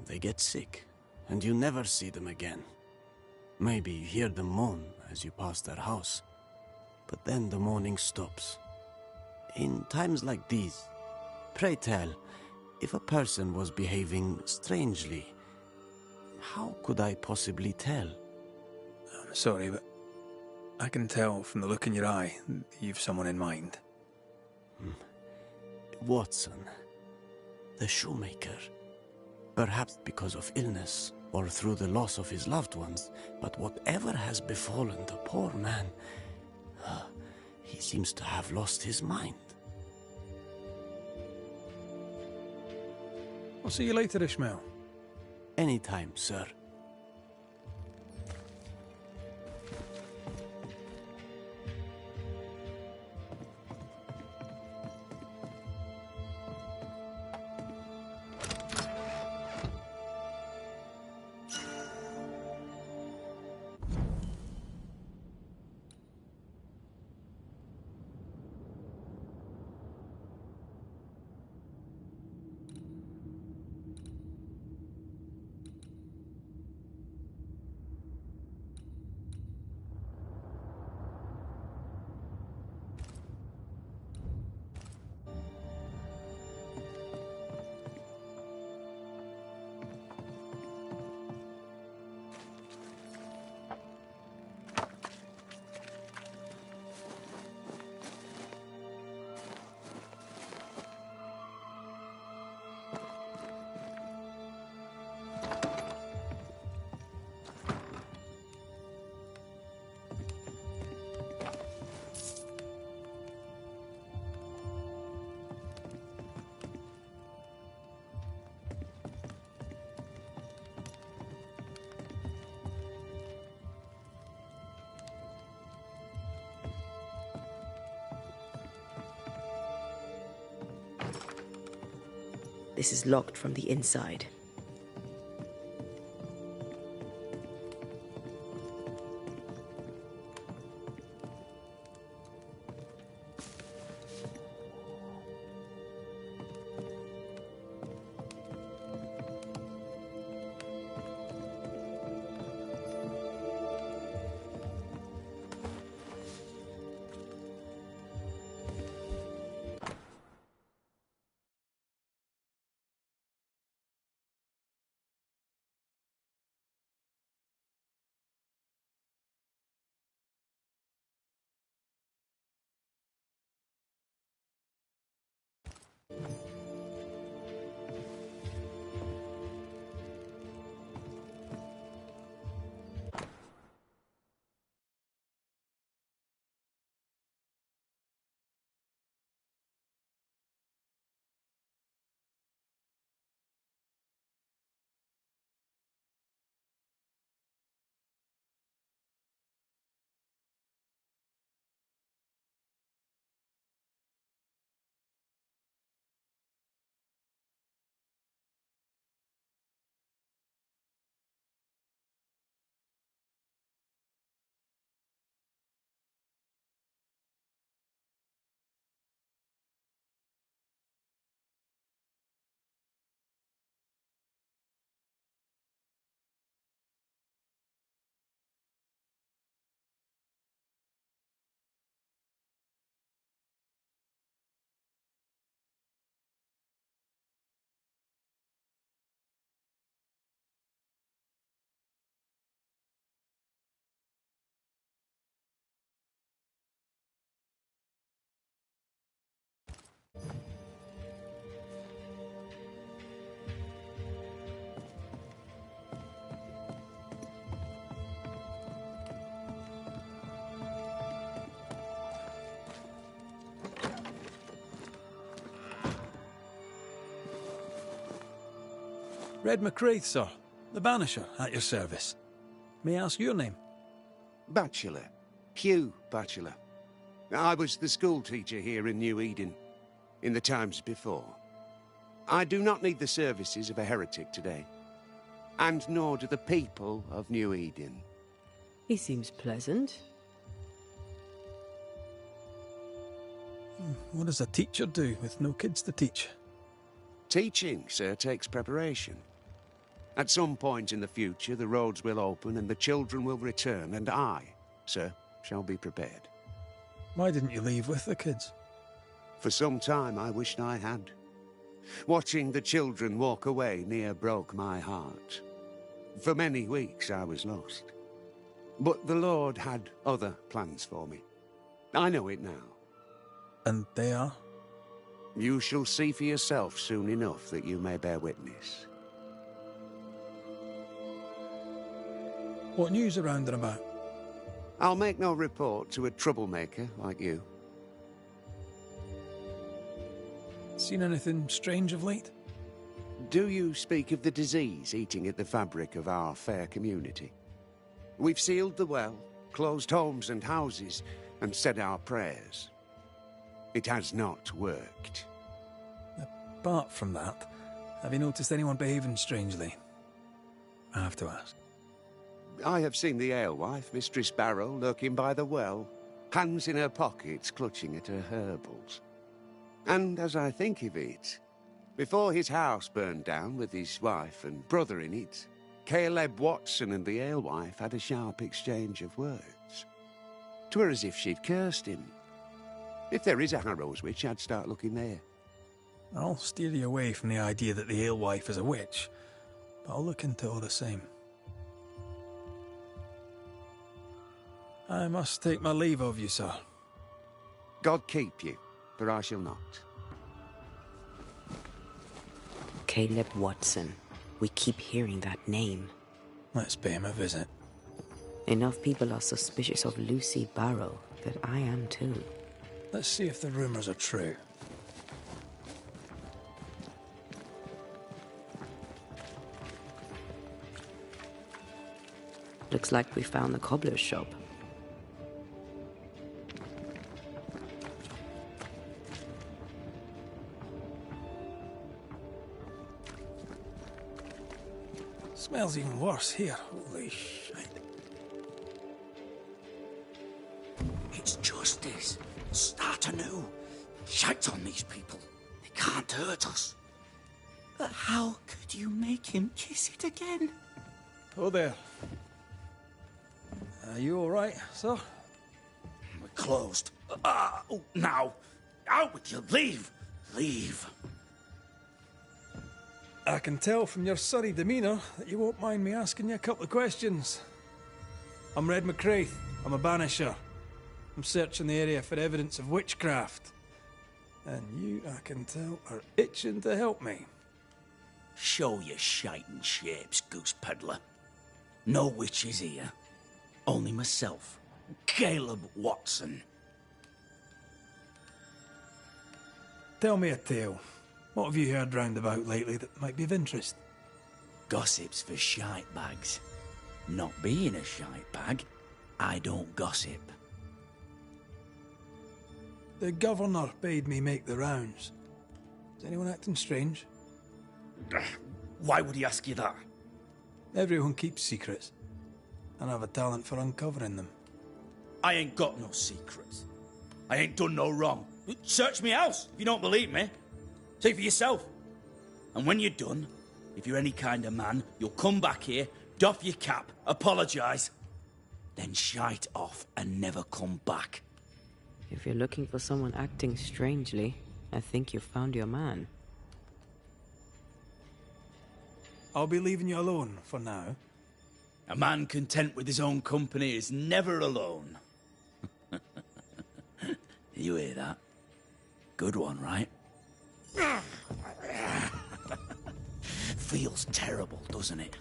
They get sick, and you never see them again. Maybe you hear them moan as you pass their house, but then the moaning stops. In times like these, pray tell, if a person was behaving strangely, how could I possibly tell? I'm sorry, but I can tell from the look in your eye that you've someone in mind. Watson, the shoemaker. Perhaps because of illness, or through the loss of his loved ones, but whatever has befallen the poor man, he seems to have lost his mind. I'll see you later, Ishmael. Anytime, sir. This is locked from the inside. Red McCraith, sir. The Banisher, at your service. May I ask your name? Bachelor. Hugh Bachelor. I was the school teacher here in New Eden, in the times before. I do not need the services of a heretic today, and nor do the people of New Eden. He seems pleasant. What does a teacher do with no kids to teach? Teaching, sir, takes preparation. At some point in the future, the roads will open and the children will return, and I, sir, shall be prepared. Why didn't you leave with the kids? For some time I wished I had. Watching the children walk away near broke my heart. For many weeks I was lost. But the Lord had other plans for me. I know it now. And they are? You shall see for yourself soon enough that you may bear witness. What news around and about? I'll make no report to a troublemaker like you. Seen anything strange of late? Do you speak of the disease eating at the fabric of our fair community? We've sealed the well, closed homes and houses, and said our prayers. It has not worked. Apart from that, have you noticed anyone behaving strangely? I have to ask. I have seen the alewife, Mistress Barrow, lurking by the well, hands in her pockets clutching at her herbals. And as I think of it, before his house burned down with his wife and brother in it, Caleb Watson and the alewife had a sharp exchange of words. 'Twere as if she'd cursed him. If there is a Harrow's witch, I'd start looking there. I'll steer you away from the idea that the alewife is a witch, but I'll look into it all the same. I must take my leave of you, sir. God keep you, for I shall not. Caleb Watson. We keep hearing that name. Let's pay him a visit. Enough people are suspicious of Lucy Barrow that I am too. Let's see if the rumors are true. Looks like we found the cobbler's shop. Smells even worse here. Holy shit. It's justice. Start anew. Shite on these people. They can't hurt us. But how could you make him kiss it again? Oh there. Are you alright, sir? We're closed. Now. Out with you. Leave. Leave. I can tell from your surly demeanour that you won't mind me asking you a couple of questions. I'm Red McCraith. I'm a Banisher. I'm searching the area for evidence of witchcraft. And you, I can tell, are itching to help me. Show your shiting shapes, goose peddler. No witches here. Only myself, Caleb Watson. Tell me a tale. What have you heard round about lately that might be of interest? Gossip's for shite bags. Not being a shite bag, I don't gossip. The governor bade me make the rounds. Is anyone acting strange? Why would he ask you that? Everyone keeps secrets, and I have a talent for uncovering them. I ain't got no secrets. I ain't done no wrong. Search me house if you don't believe me. See for yourself. And when you're done, if you're any kind of man, you'll come back here, doff your cap, apologise, then shite off and never come back. If you're looking for someone acting strangely, I think you've found your man. I'll be leaving you alone for now. A man content with his own company is never alone. You hear that? Good one, right? Feels terrible, doesn't it?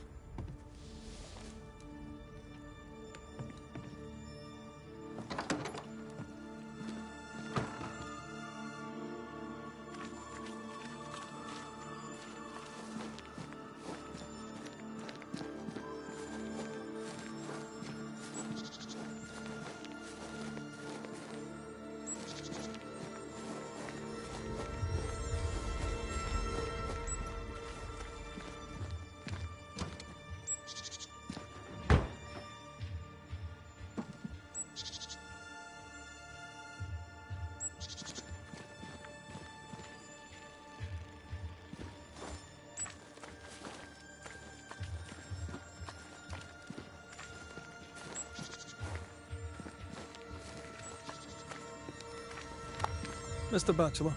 Mr. Bachelor,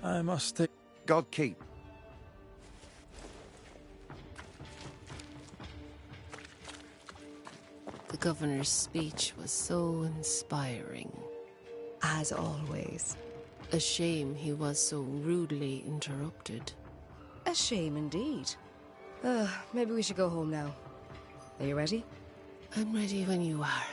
I must take... God keep. The governor's speech was so inspiring. As always. A shame he was so rudely interrupted. A shame indeed. Maybe we should go home now. Are you ready? I'm ready when you are.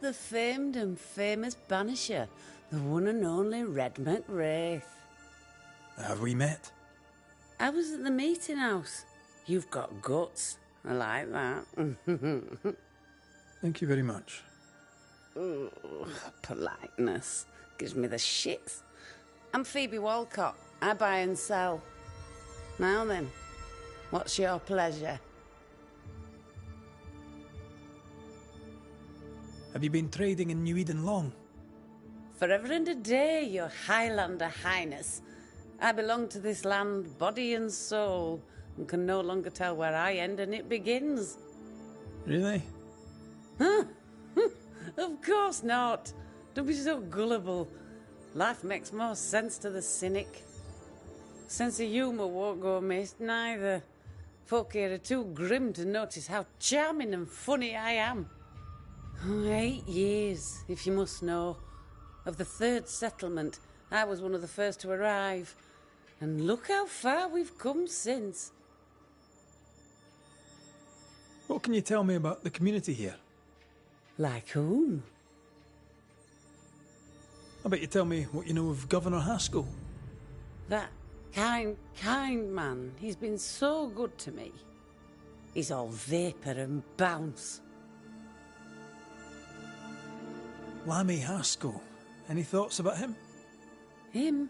The famed and famous Banisher, the one and only Red McWraith. Have we met? I was at the meeting house. You've got guts. I like that. Thank you very much. Ooh, politeness gives me the shits. I'm Phoebe Walcott. I buy and sell. Now then, what's your pleasure? Have you been trading in New Eden long? Forever and a day, your Highlander Highness. I belong to this land, body and soul, and can no longer tell where I end and it begins. Really? Huh? Of course not. Don't be so gullible. Life makes more sense to the cynic. Sense of humour won't go amiss, neither. Folk here are too grim to notice how charming and funny I am. 8 years, if you must know. Of the third settlement, I was one of the first to arrive. And look how far we've come since. What can you tell me about the community here? Like whom? I bet you tell me what you know of Governor Haskell. That kind man. He's been so good to me. He's all vapour and bounce. Lammy Haskell. Any thoughts about him? Him?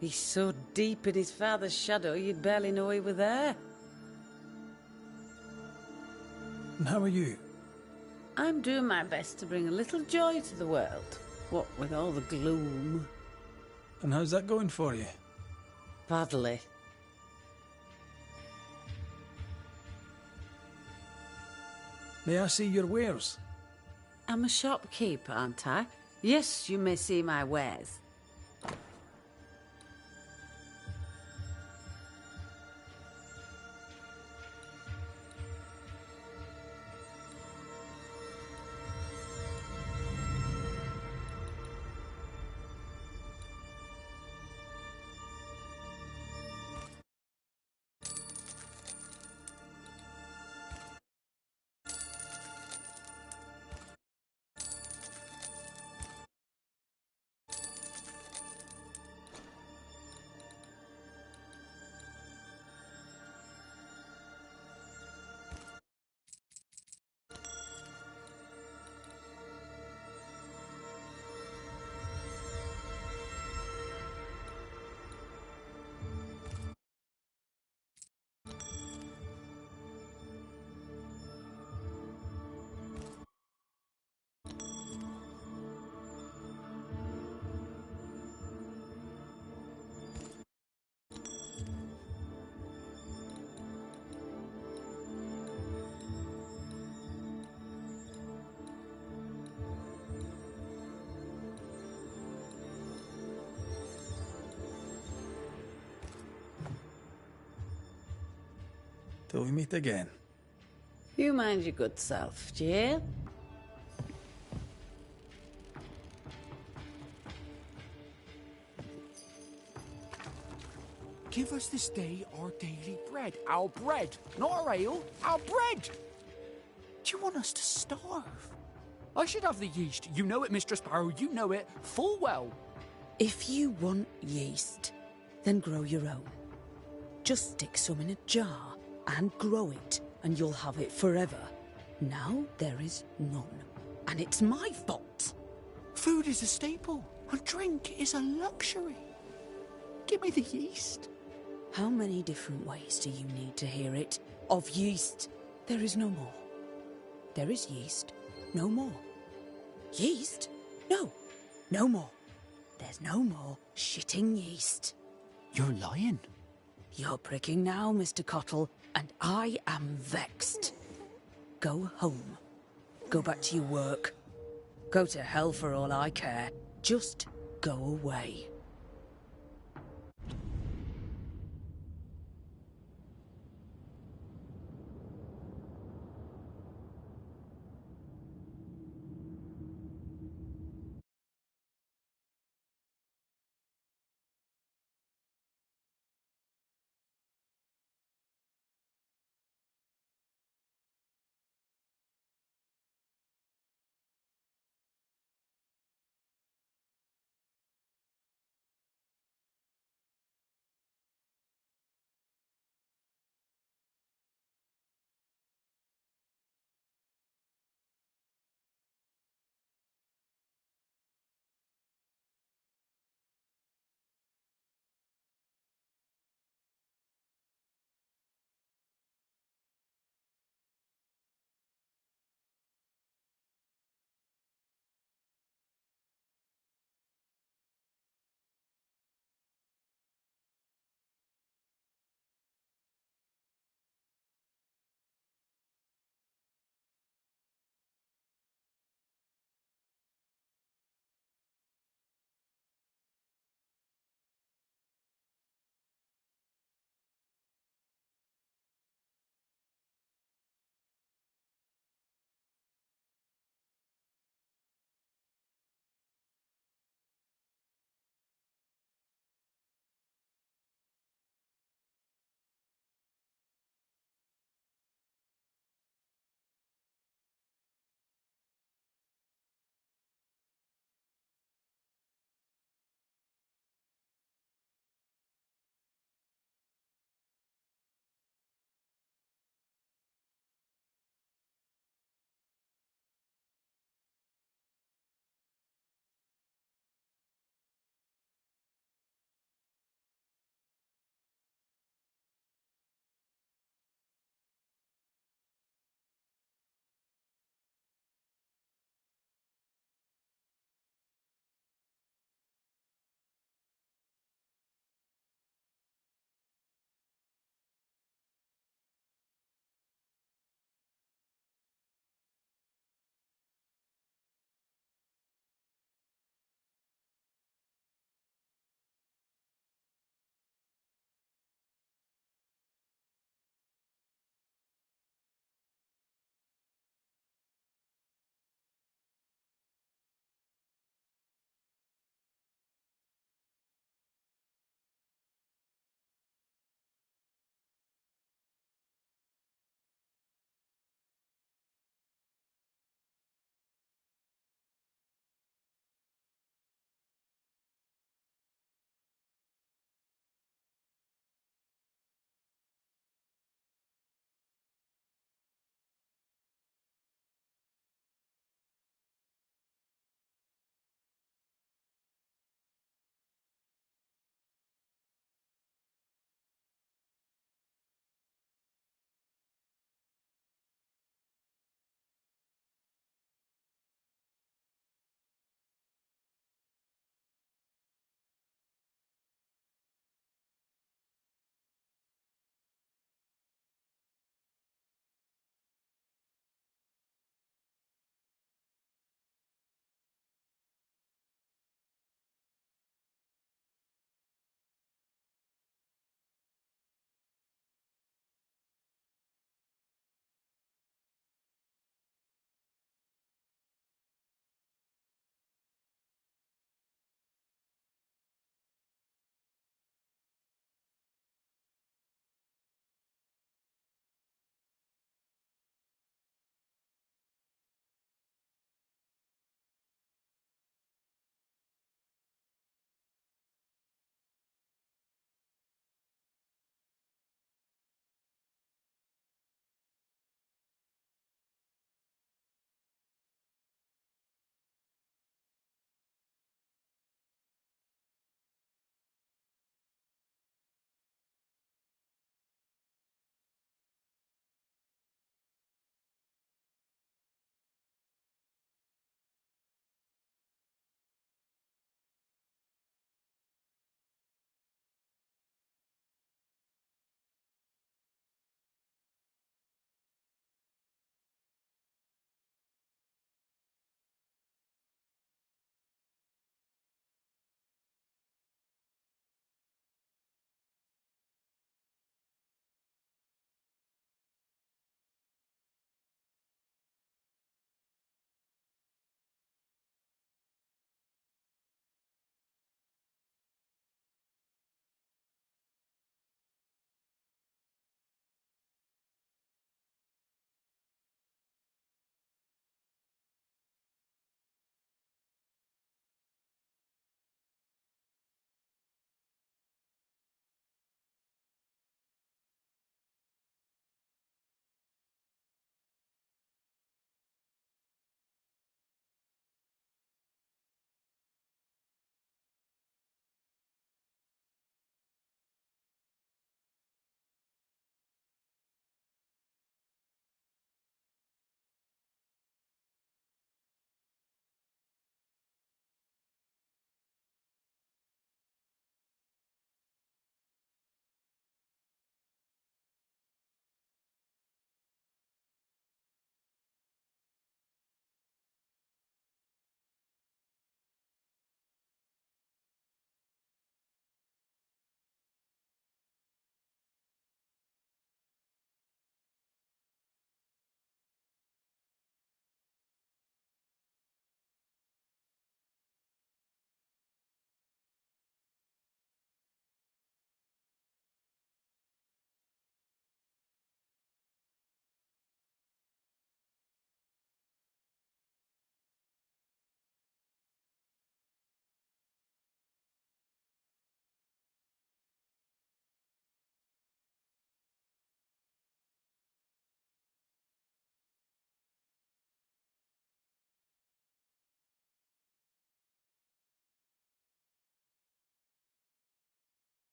He's so deep in his father's shadow you'd barely know he were there. And how are you? I'm doing my best to bring a little joy to the world. What with all the gloom. And how's that going for you? Badly. May I see your wares? I'm a shopkeeper, aren't I? Yes, you may see my wares. Till we meet again. You mind your good self, do you hear? Give us this day our daily bread. Our bread, not our ale, our bread! Do you want us to starve? I should have the yeast. You know it, Mistress Barrow, you know it full well. If you want yeast, then grow your own. Just stick some in a jar and grow it, and you'll have it forever. Now there is none, and it's my fault. Food is a staple, and drink is a luxury. Give me the yeast. How many different ways do you need to hear it? Of yeast, there is no more. There is yeast, no more. Yeast? No, no more. There's no more shitting yeast. You're lying. You're pricking now, Mr. Cottle, and I am vexed. Go home. Go back to your work. Go to hell for all I care. Just go away.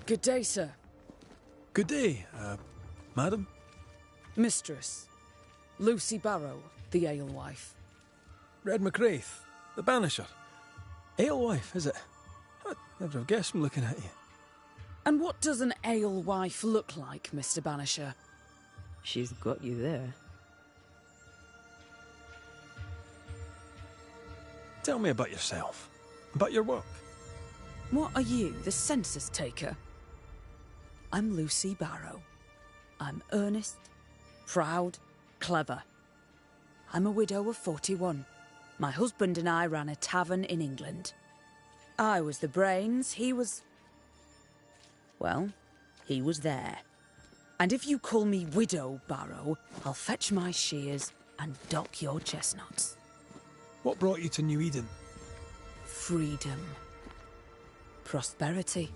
Good day, sir. Good day, madam. Mistress. Lucy Barrow, the alewife. Red McWraith, the Banisher. Alewife, is it? I'd never have guessed from looking at you. And what does an alewife look like, Mr. Banisher? She's got you there. Tell me about yourself. About your work. What are you, the census taker? I'm Lucy Barrow. I'm earnest, proud, clever. I'm a widow of 41. My husband and I ran a tavern in England. I was the brains, he was... well, he was there. And if you call me Widow Barrow, I'll fetch my shears and dock your chestnuts. What brought you to New Eden? Freedom. Prosperity.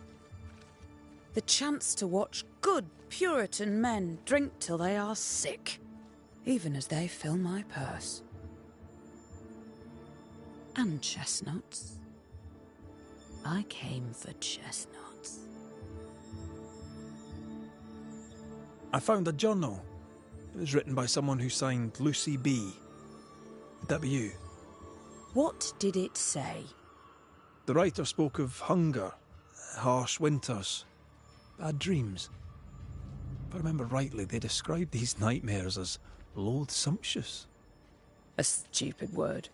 The chance to watch good Puritan men drink till they are sick, even as they fill my purse. And chestnuts. I came for chestnuts. I found a journal. It was written by someone who signed Lucy B. Would that be you? What did it say? The writer spoke of hunger, harsh winters, bad dreams. If I remember rightly, they described these nightmares as loathsumptuous. A stupid word.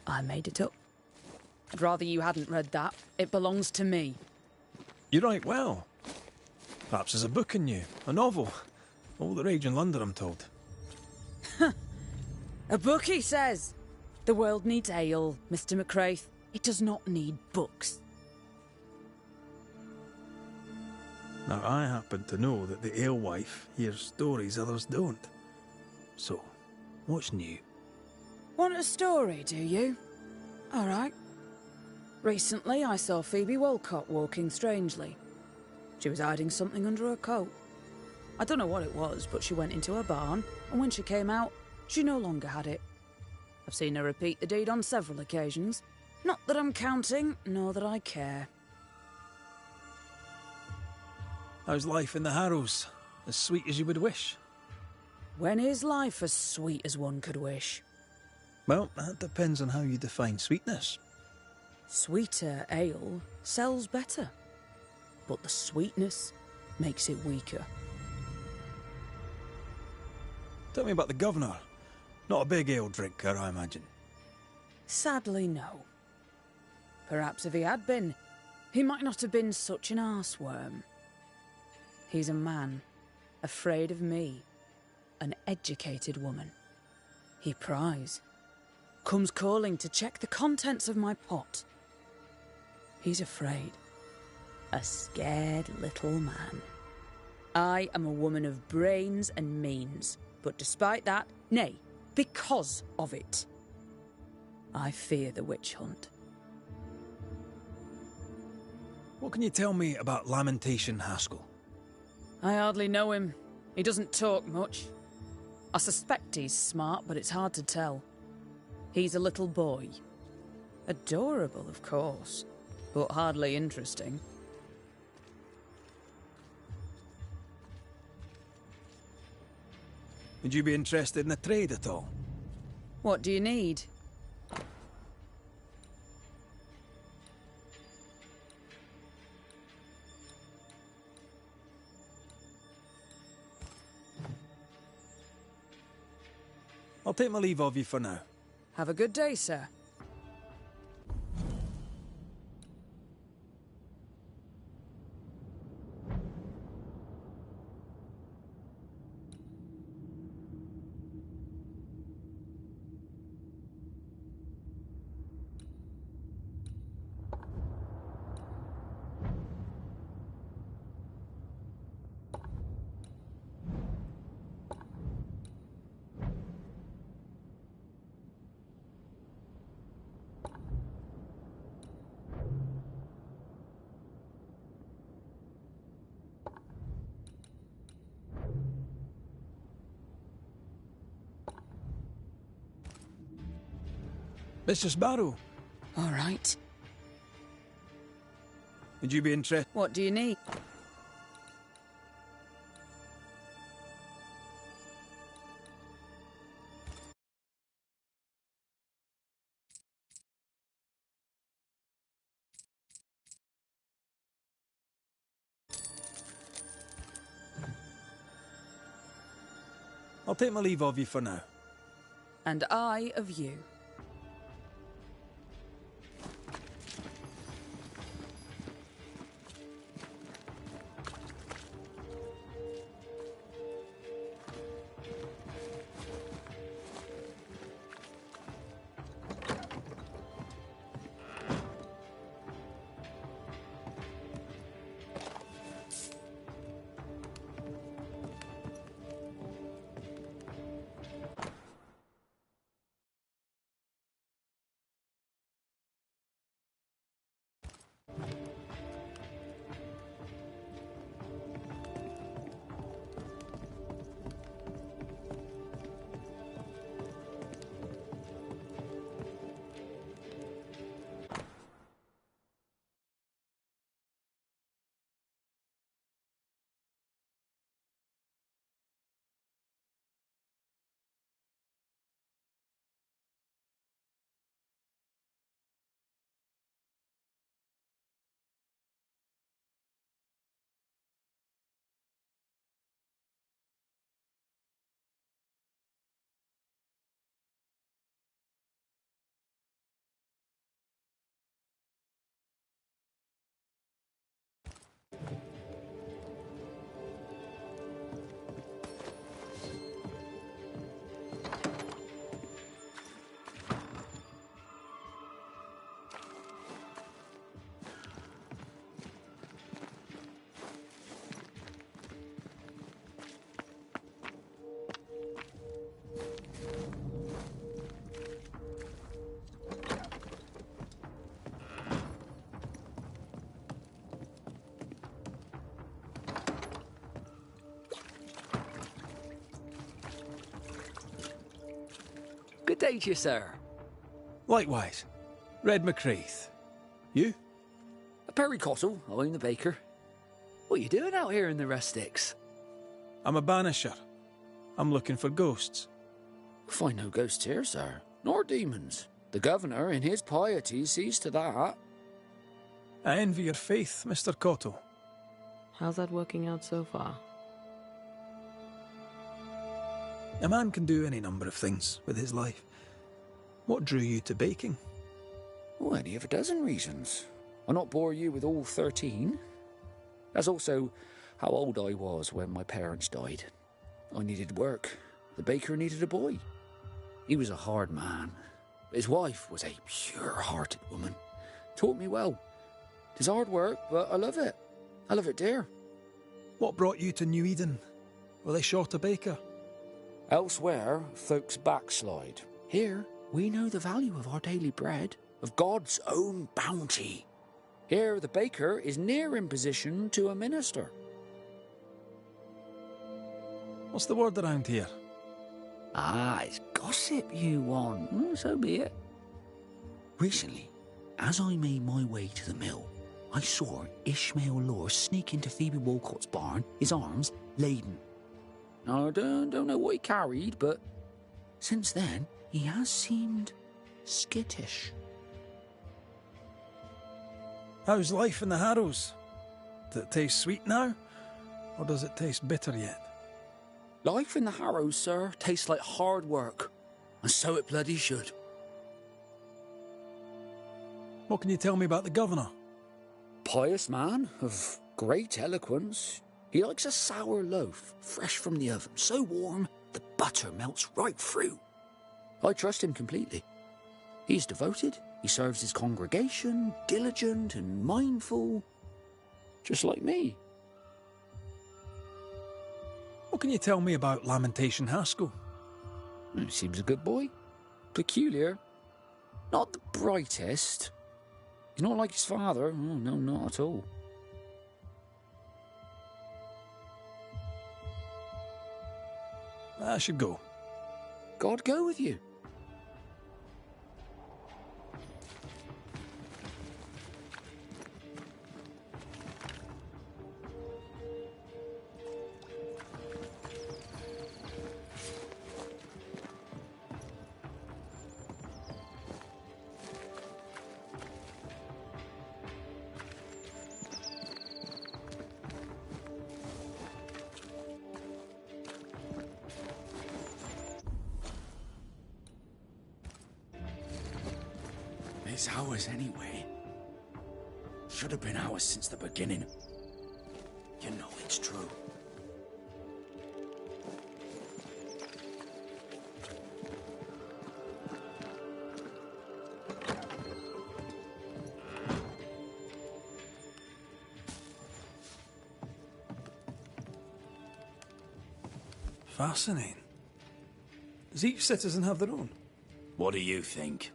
I made it up. I'd rather you hadn't read that. It belongs to me. You write well. Perhaps there's a book in you, a novel. All the rage in London, I'm told. A book, he says. The world needs ale, Mr. McWraith. It does not need books. Now, I happen to know that the alewife hears stories others don't. So, what's new? Want a story, do you? All right. Recently, I saw Phoebe Walcott walking strangely. She was hiding something under her coat. I don't know what it was, but she went into her barn, and when she came out, she no longer had it. I've seen her repeat the deed on several occasions. Not that I'm counting, nor that I care. How's life in the Harrows? As sweet as you would wish? When is life as sweet as one could wish? Well, that depends on how you define sweetness. Sweeter ale sells better, but the sweetness makes it weaker. Tell me about the governor. Not a big ale drinker, I imagine. Sadly, no. Perhaps if he had been, he might not have been such an arseworm. He's a man, afraid of me, an educated woman. He pries, comes calling to check the contents of my pot. He's afraid. A scared little man. I am a woman of brains and means, but despite that, nay, because of it, I fear the witch hunt. What can you tell me about Lamentation Haskell? I hardly know him. He doesn't talk much. I suspect he's smart, but it's hard to tell. He's a little boy. Adorable, of course, but hardly interesting. Would you be interested in a trade at all? What do you need? I'll take my leave of you for now. Have a good day, sir. Mistress Barrow. All right. Would you be interested? What do you need? I'll take my leave of you for now. And I of you. Good day to you, sir. Likewise. Red McCraith. You? Perry Cottle, I'm the baker. What are you doing out here in the rustics? I'm a banisher. I'm looking for ghosts. Find no ghosts here, sir, nor demons. The governor, in his piety, sees to that. I envy your faith, Mr. Cottle. How's that working out so far? A man can do any number of things with his life. What drew you to baking? Oh, any of a dozen reasons. I'll not bore you with all 13. That's also how old I was when my parents died. I needed work. The baker needed a boy. He was a hard man. His wife was a pure-hearted woman. Taught me well. 'Tis hard work, but I love it. I love it dear. What brought you to New Eden? Were they short a baker? Elsewhere, folks backslide. Here, we know the value of our daily bread, of God's own bounty. Here, the baker is near in position to a minister. What's the word around here? Ah, it's gossip you want. So be it. Recently, as I made my way to the mill, I saw Ishmael Law sneak into Phoebe Walcott's barn, his arms laden. I don't know what he carried, but since then, he has seemed skittish. How's life in the Harrows? Does it taste sweet now? Or does it taste bitter yet? Life in the Harrows, sir, tastes like hard work. And so it bloody should. What can you tell me about the governor? Pious man, of great eloquence. He likes a sour loaf, fresh from the oven, so warm the butter melts right through. I trust him completely. He's devoted, he serves his congregation, diligent and mindful, just like me. What can you tell me about Lamentation Haskell? He seems a good boy. Peculiar. Not the brightest. He's not like his father. Oh, no, not at all. I should go. God go with you. It's ours anyway. Should have been ours since the beginning. You know it's true. Fascinating. Does each citizen have their own? What do you think?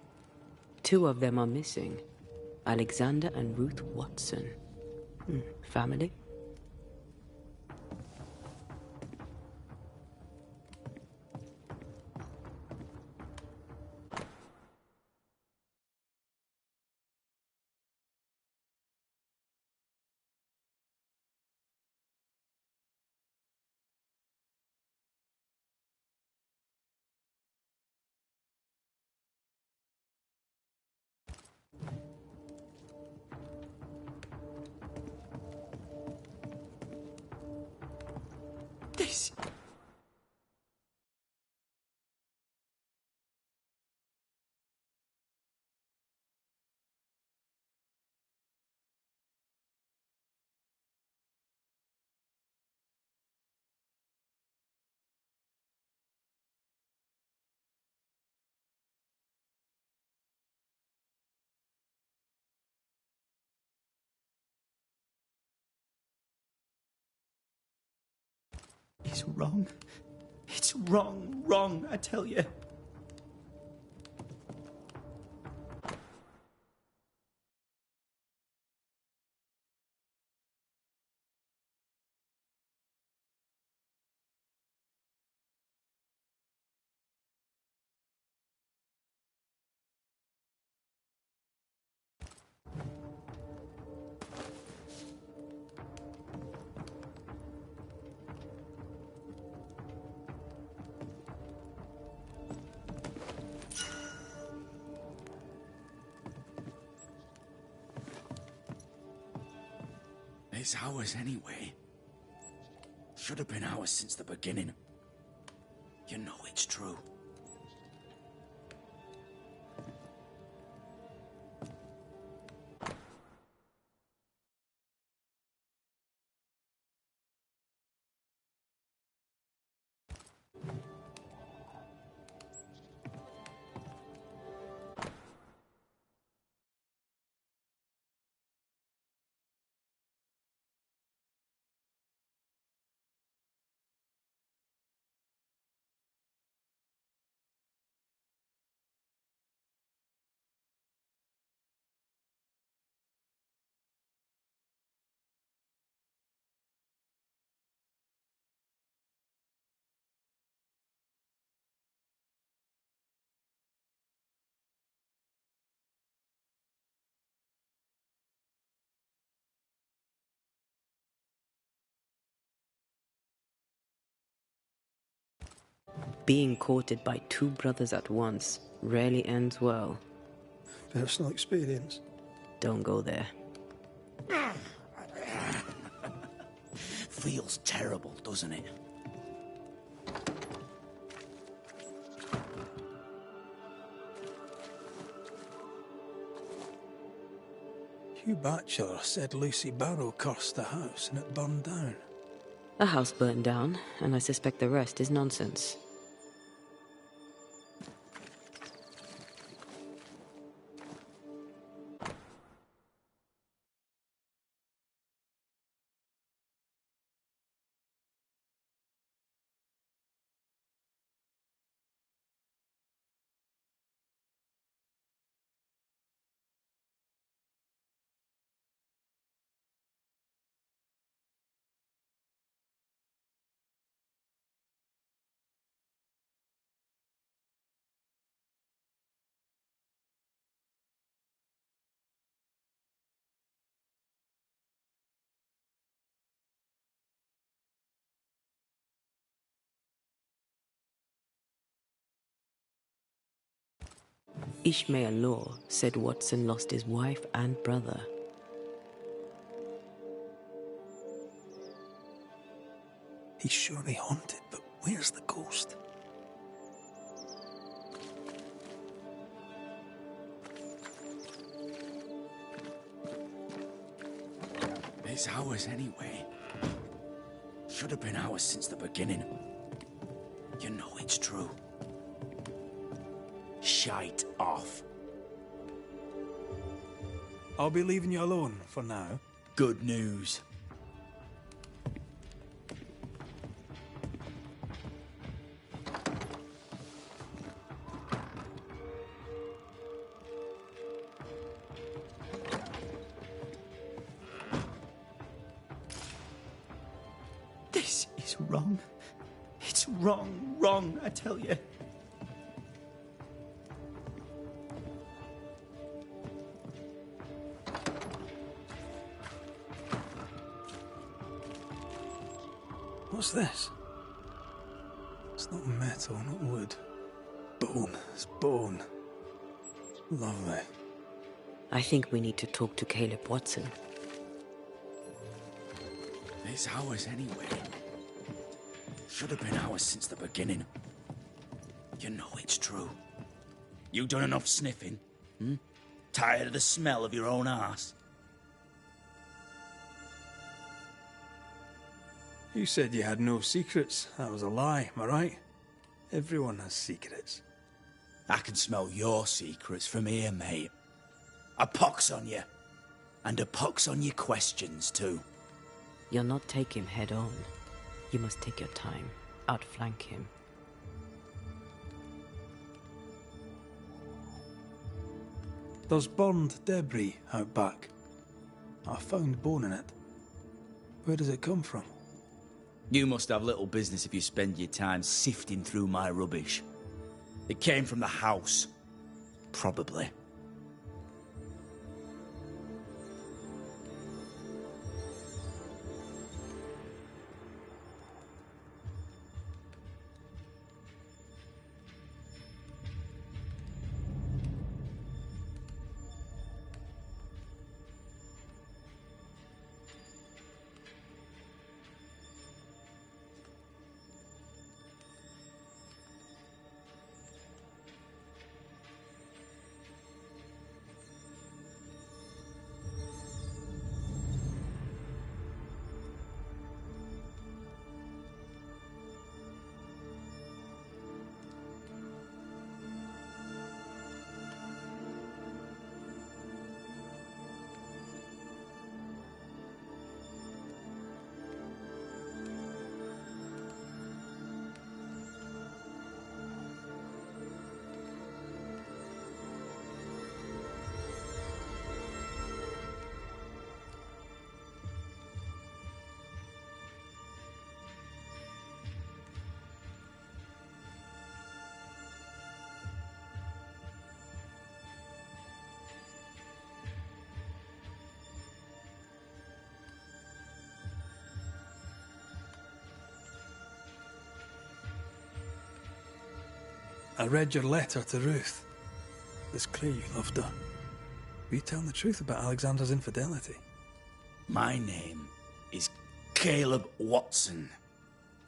2 of them are missing. Alexander and Ruth Watson. Family? This... It's wrong. It's wrong, I tell you. It's ours anyway. Should have been ours since the beginning. You know it's true. Being courted by 2 brothers at once rarely ends well. Personal experience. Don't go there. Feels terrible, doesn't it? Hugh Batchelor said Lucy Barrow cursed the house and it burned down. The house burned down, and I suspect the rest is nonsense. Ishmael Law said Watson lost his wife and brother. He's surely haunted, but where's the ghost? It's ours anyway. Should have been ours since the beginning. You know it's true. Shite off. I'll be leaving you alone for now. Good news. This is wrong. It's wrong, I tell you. What's this? It's not metal, not wood. Bone. It's bone. Lovely. I think we need to talk to Caleb Watson. It's ours anyway. Should have been ours since the beginning. You know it's true. You done enough sniffing? Hmm? Tired of the smell of your own arse? You said you had no secrets. That was a lie, am I right? Everyone has secrets. I can smell your secrets from here, mate. A pox on you. And a pox on your questions, too. You'll not take him head on. You must take your time. Outflank him. There's burned debris out back. I found bone in it. Where does it come from? You must have little business if you spend your time sifting through my rubbish. It came from the house. Probably. I read your letter to Ruth. It's clear you loved her. Were you telling the truth about Alexander's infidelity? My name is Caleb Watson.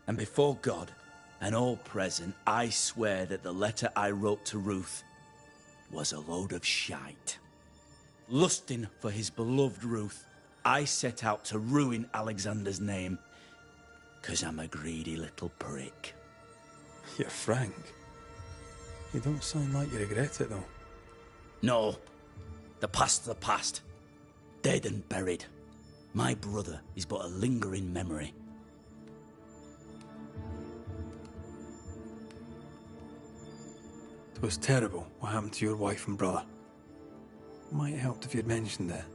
And before God and all present, I swear that the letter I wrote to Ruth was a load of shite. Lusting for his beloved Ruth, I set out to ruin Alexander's name, 'cause I'm a greedy little prick. You're frank. You don't sound like you regret it, though. No. The past's the past. Dead and buried. My brother is but a lingering memory. It was terrible what happened to your wife and brother. Might have helped if you'd mentioned it.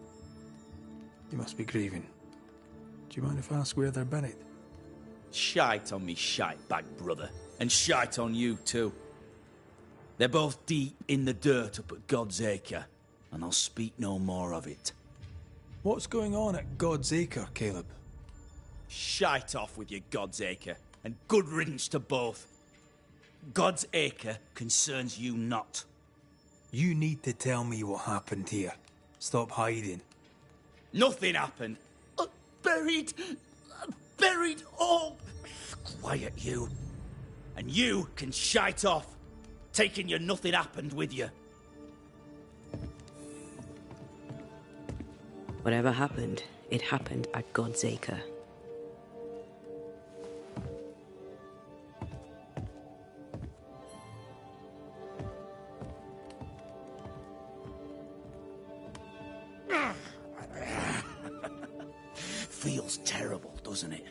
You must be grieving. Do you mind if I ask where they're buried? Shite on me shite bag brother. And shite on you too. They're both deep in the dirt up at God's Acre, and I'll speak no more of it. What's going on at God's Acre, Caleb? Shite off with your God's Acre, and good riddance to both. God's Acre concerns you not. You need to tell me what happened here. Stop hiding. Nothing happened. Buried all. Quiet, you. And you can shite off, taking your nothing happened with you. Whatever happened, it happened at God's Acre. Feels terrible, doesn't it?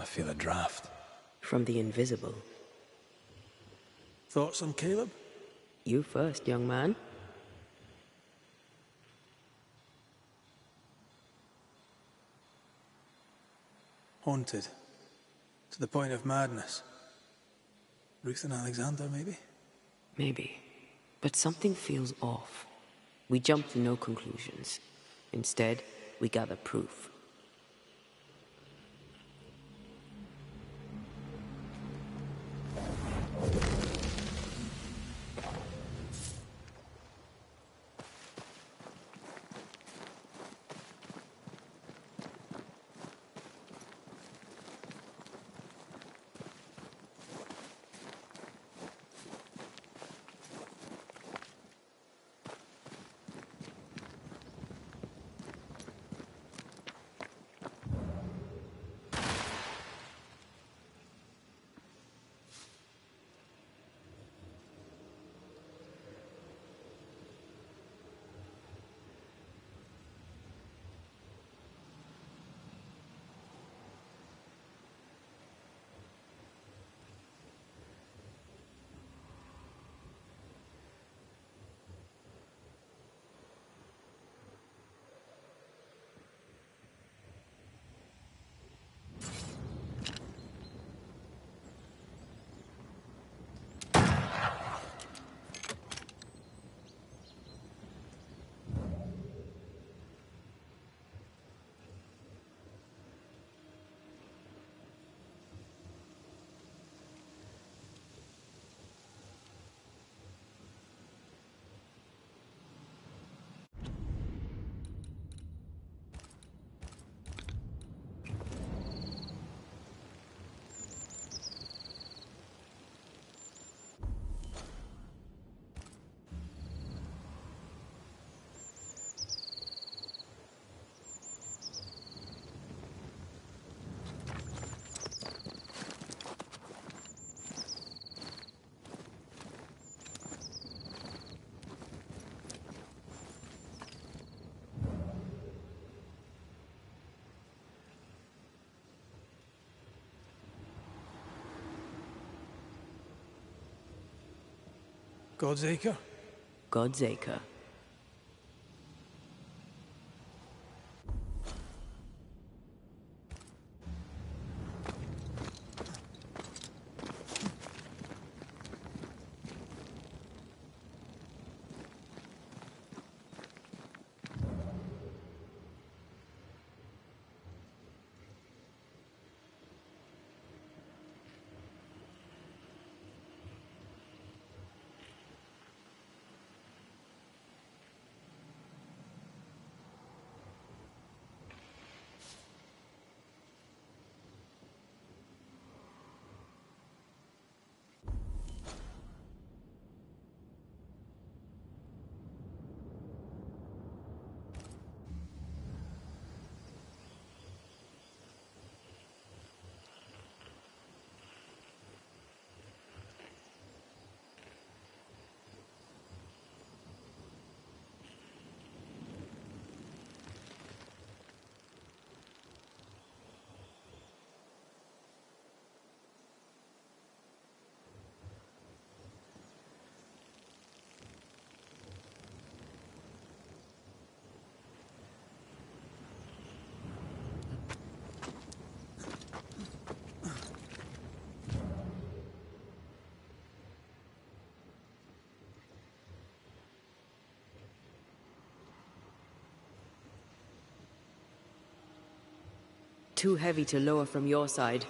I feel a draft. From the invisible. Thoughts on Caleb? You first, young man. Haunted. To the point of madness. Ruth and Alexander, maybe? Maybe. But something feels off. We jump to no conclusions. Instead, we gather proof. God's Acre? God's Acre. too heavy to lower from your side.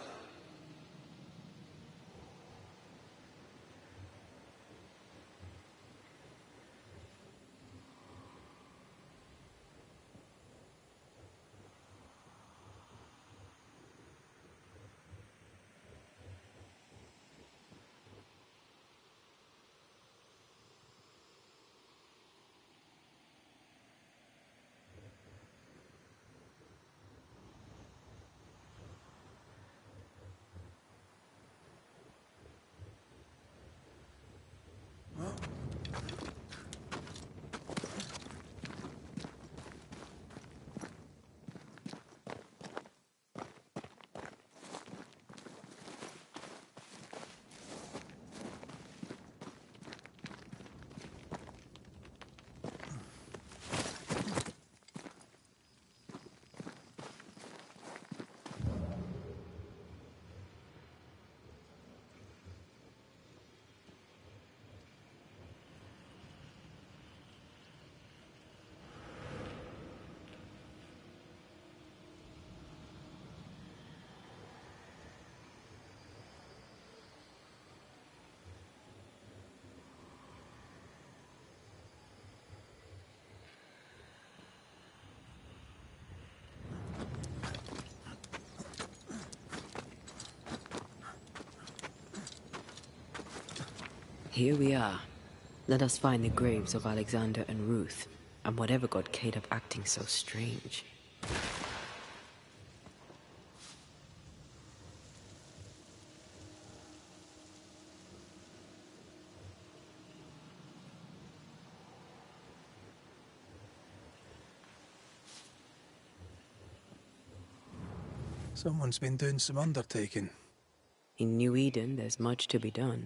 Here we are. Let us find the graves of Alexander and Ruth, and whatever got Caleb acting so strange. Someone's been doing some undertaking. In New Eden, there's much to be done.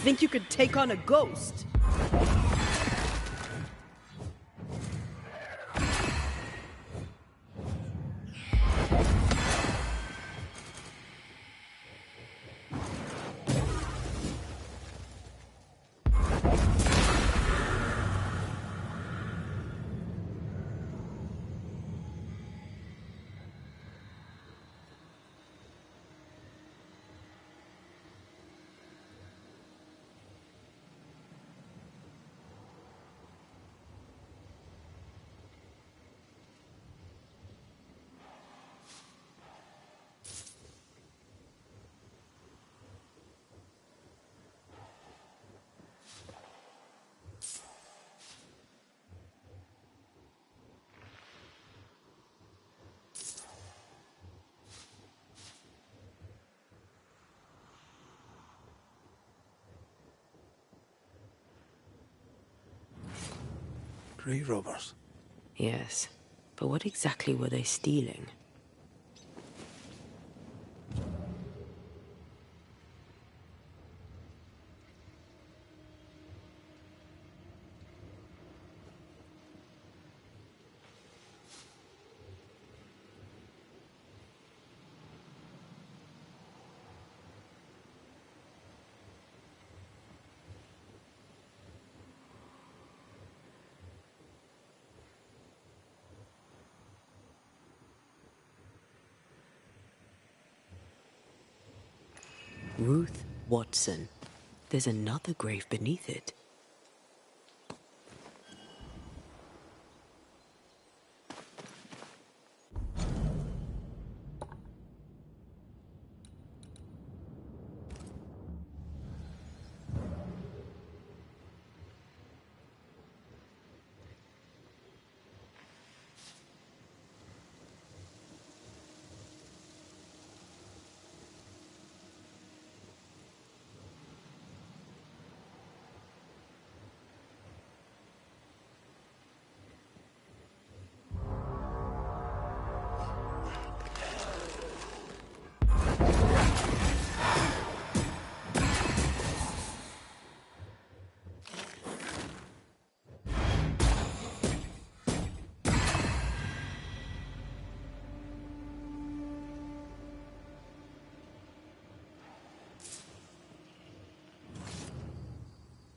Think you could take on a ghost? Grave robbers. Yes, but what exactly were they stealing? Ruth Watson. There's another grave beneath it.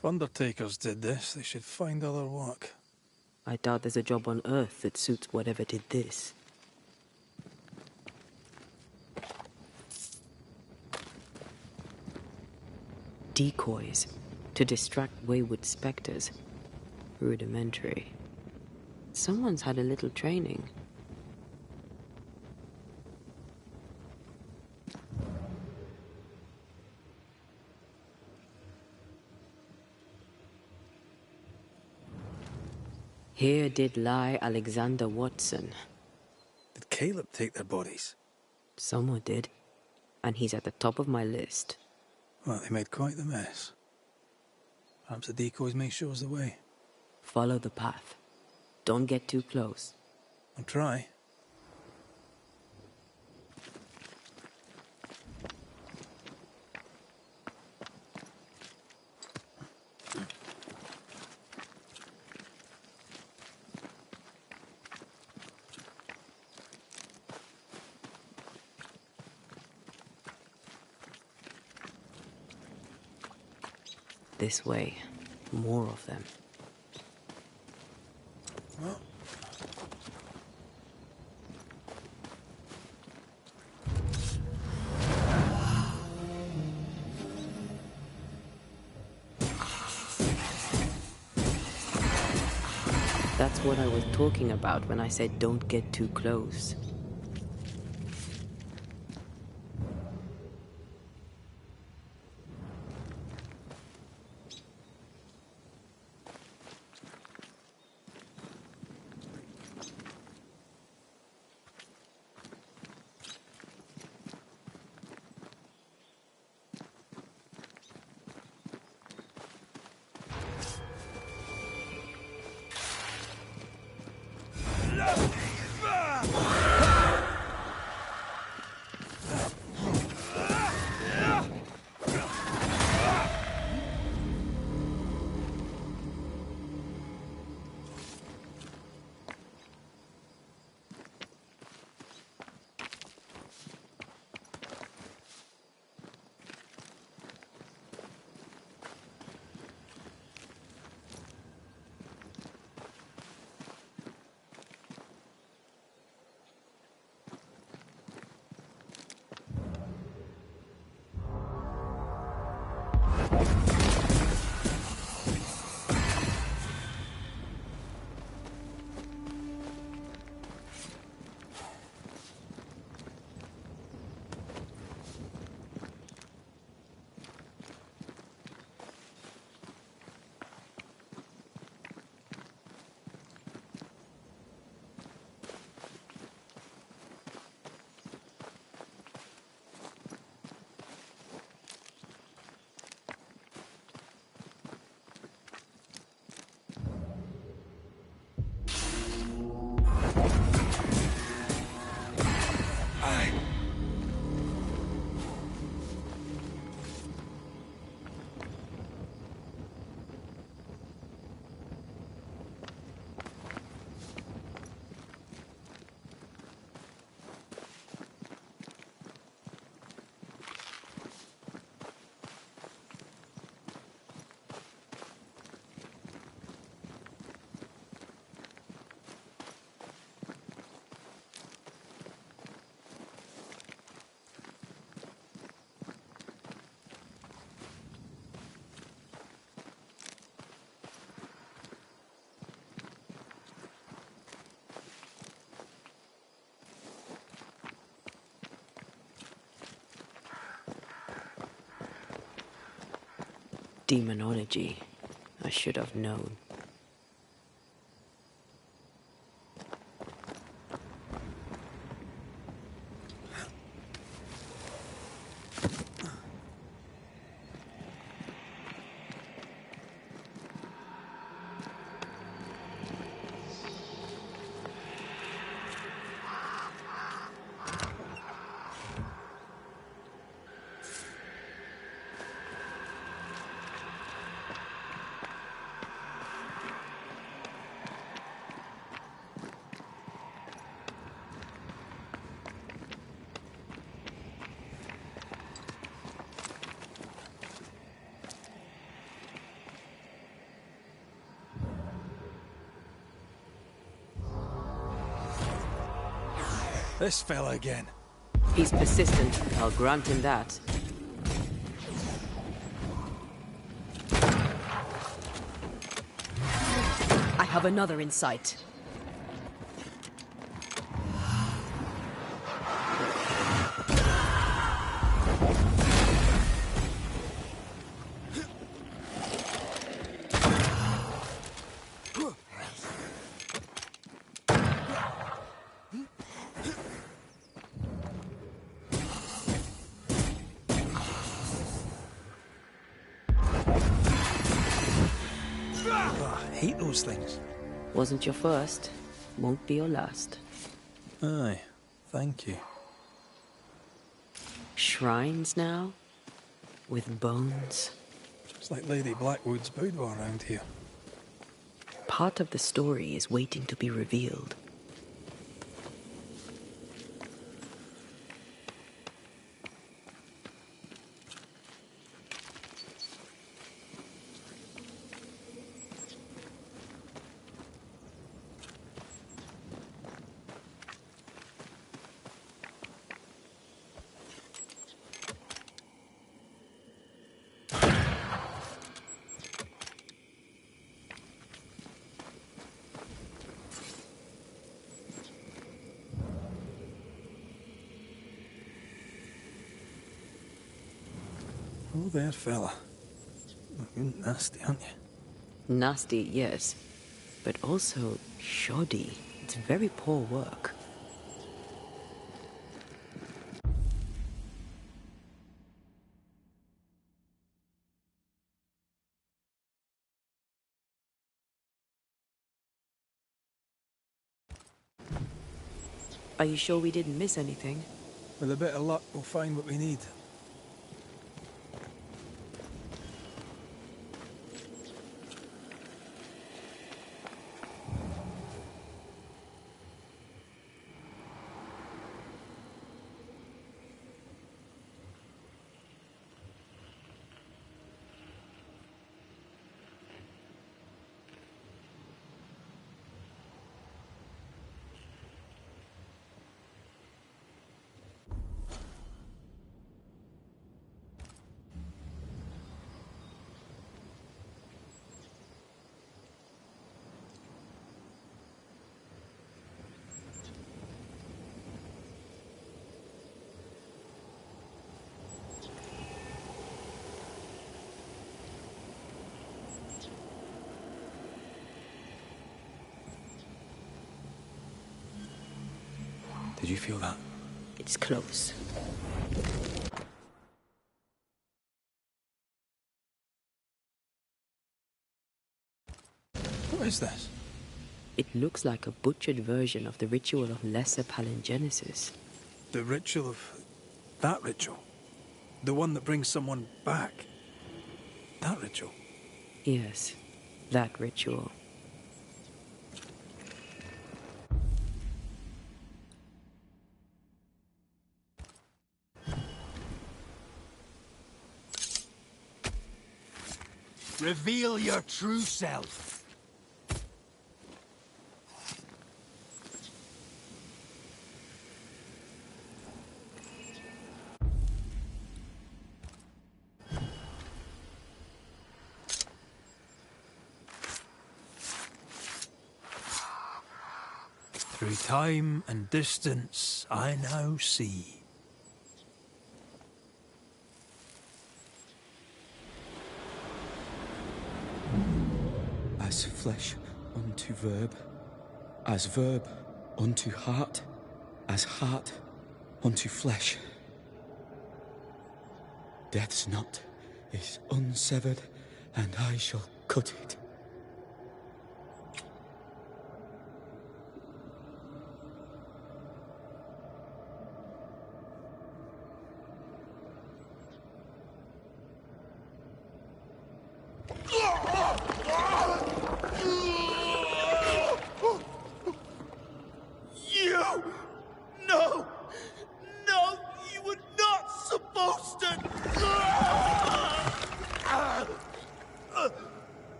If undertakers did this, they should find other work. I doubt there's a job on Earth that suits whatever did this. Decoys to distract wayward specters. Rudimentary. Someone's had a little training. Here did lie Alexander Watson. Did Caleb take their bodies? Someone did, and he's at the top of my list. Well, they made quite the mess. Perhaps the decoys may show us the way. Follow the path. Don't get too close. I'll try. This way. More of them. Well. That's what I was talking about when I said don't get too close. Demonology. I should have known. This fella again. He's persistent, I'll grant him that. I have another in sight. I hate those things. Wasn't your first, won't be your last. Aye, thank you. Shrines now? With bones? Just like Lady Blackwood's boudoir around here. Part of the story is waiting to be revealed. Oh, there, fella. You're nasty, aren't you? Nasty, yes. But also shoddy. It's very poor work. Are you sure we didn't miss anything? With a bit of luck, we'll find what we need. Did you feel that? It's close. What is this? It looks like a butchered version of the ritual of Lesser Palingenesis. The ritual of... that ritual? The one that brings someone back? That ritual? Yes, that ritual. Reveal your true self. Through time and distance, I now see. As flesh unto verb, as verb unto heart, as heart unto flesh. Death's knot is unsevered, and I shall cut it.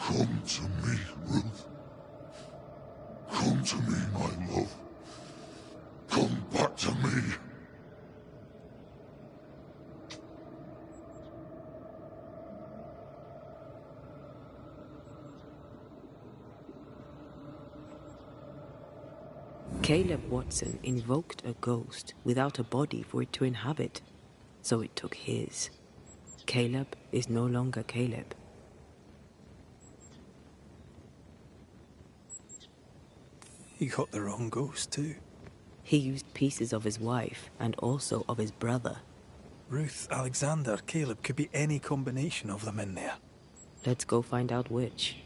Come to me, Ruth. Come to me, my love. Come back to me. Caleb Watson invoked a ghost without a body for it to inhabit, so it took his. Caleb is no longer Caleb. He got the wrong ghost too. He used pieces of his wife and also of his brother. Ruth, Alexander, Caleb, could be any combination of them in there. Let's go find out which.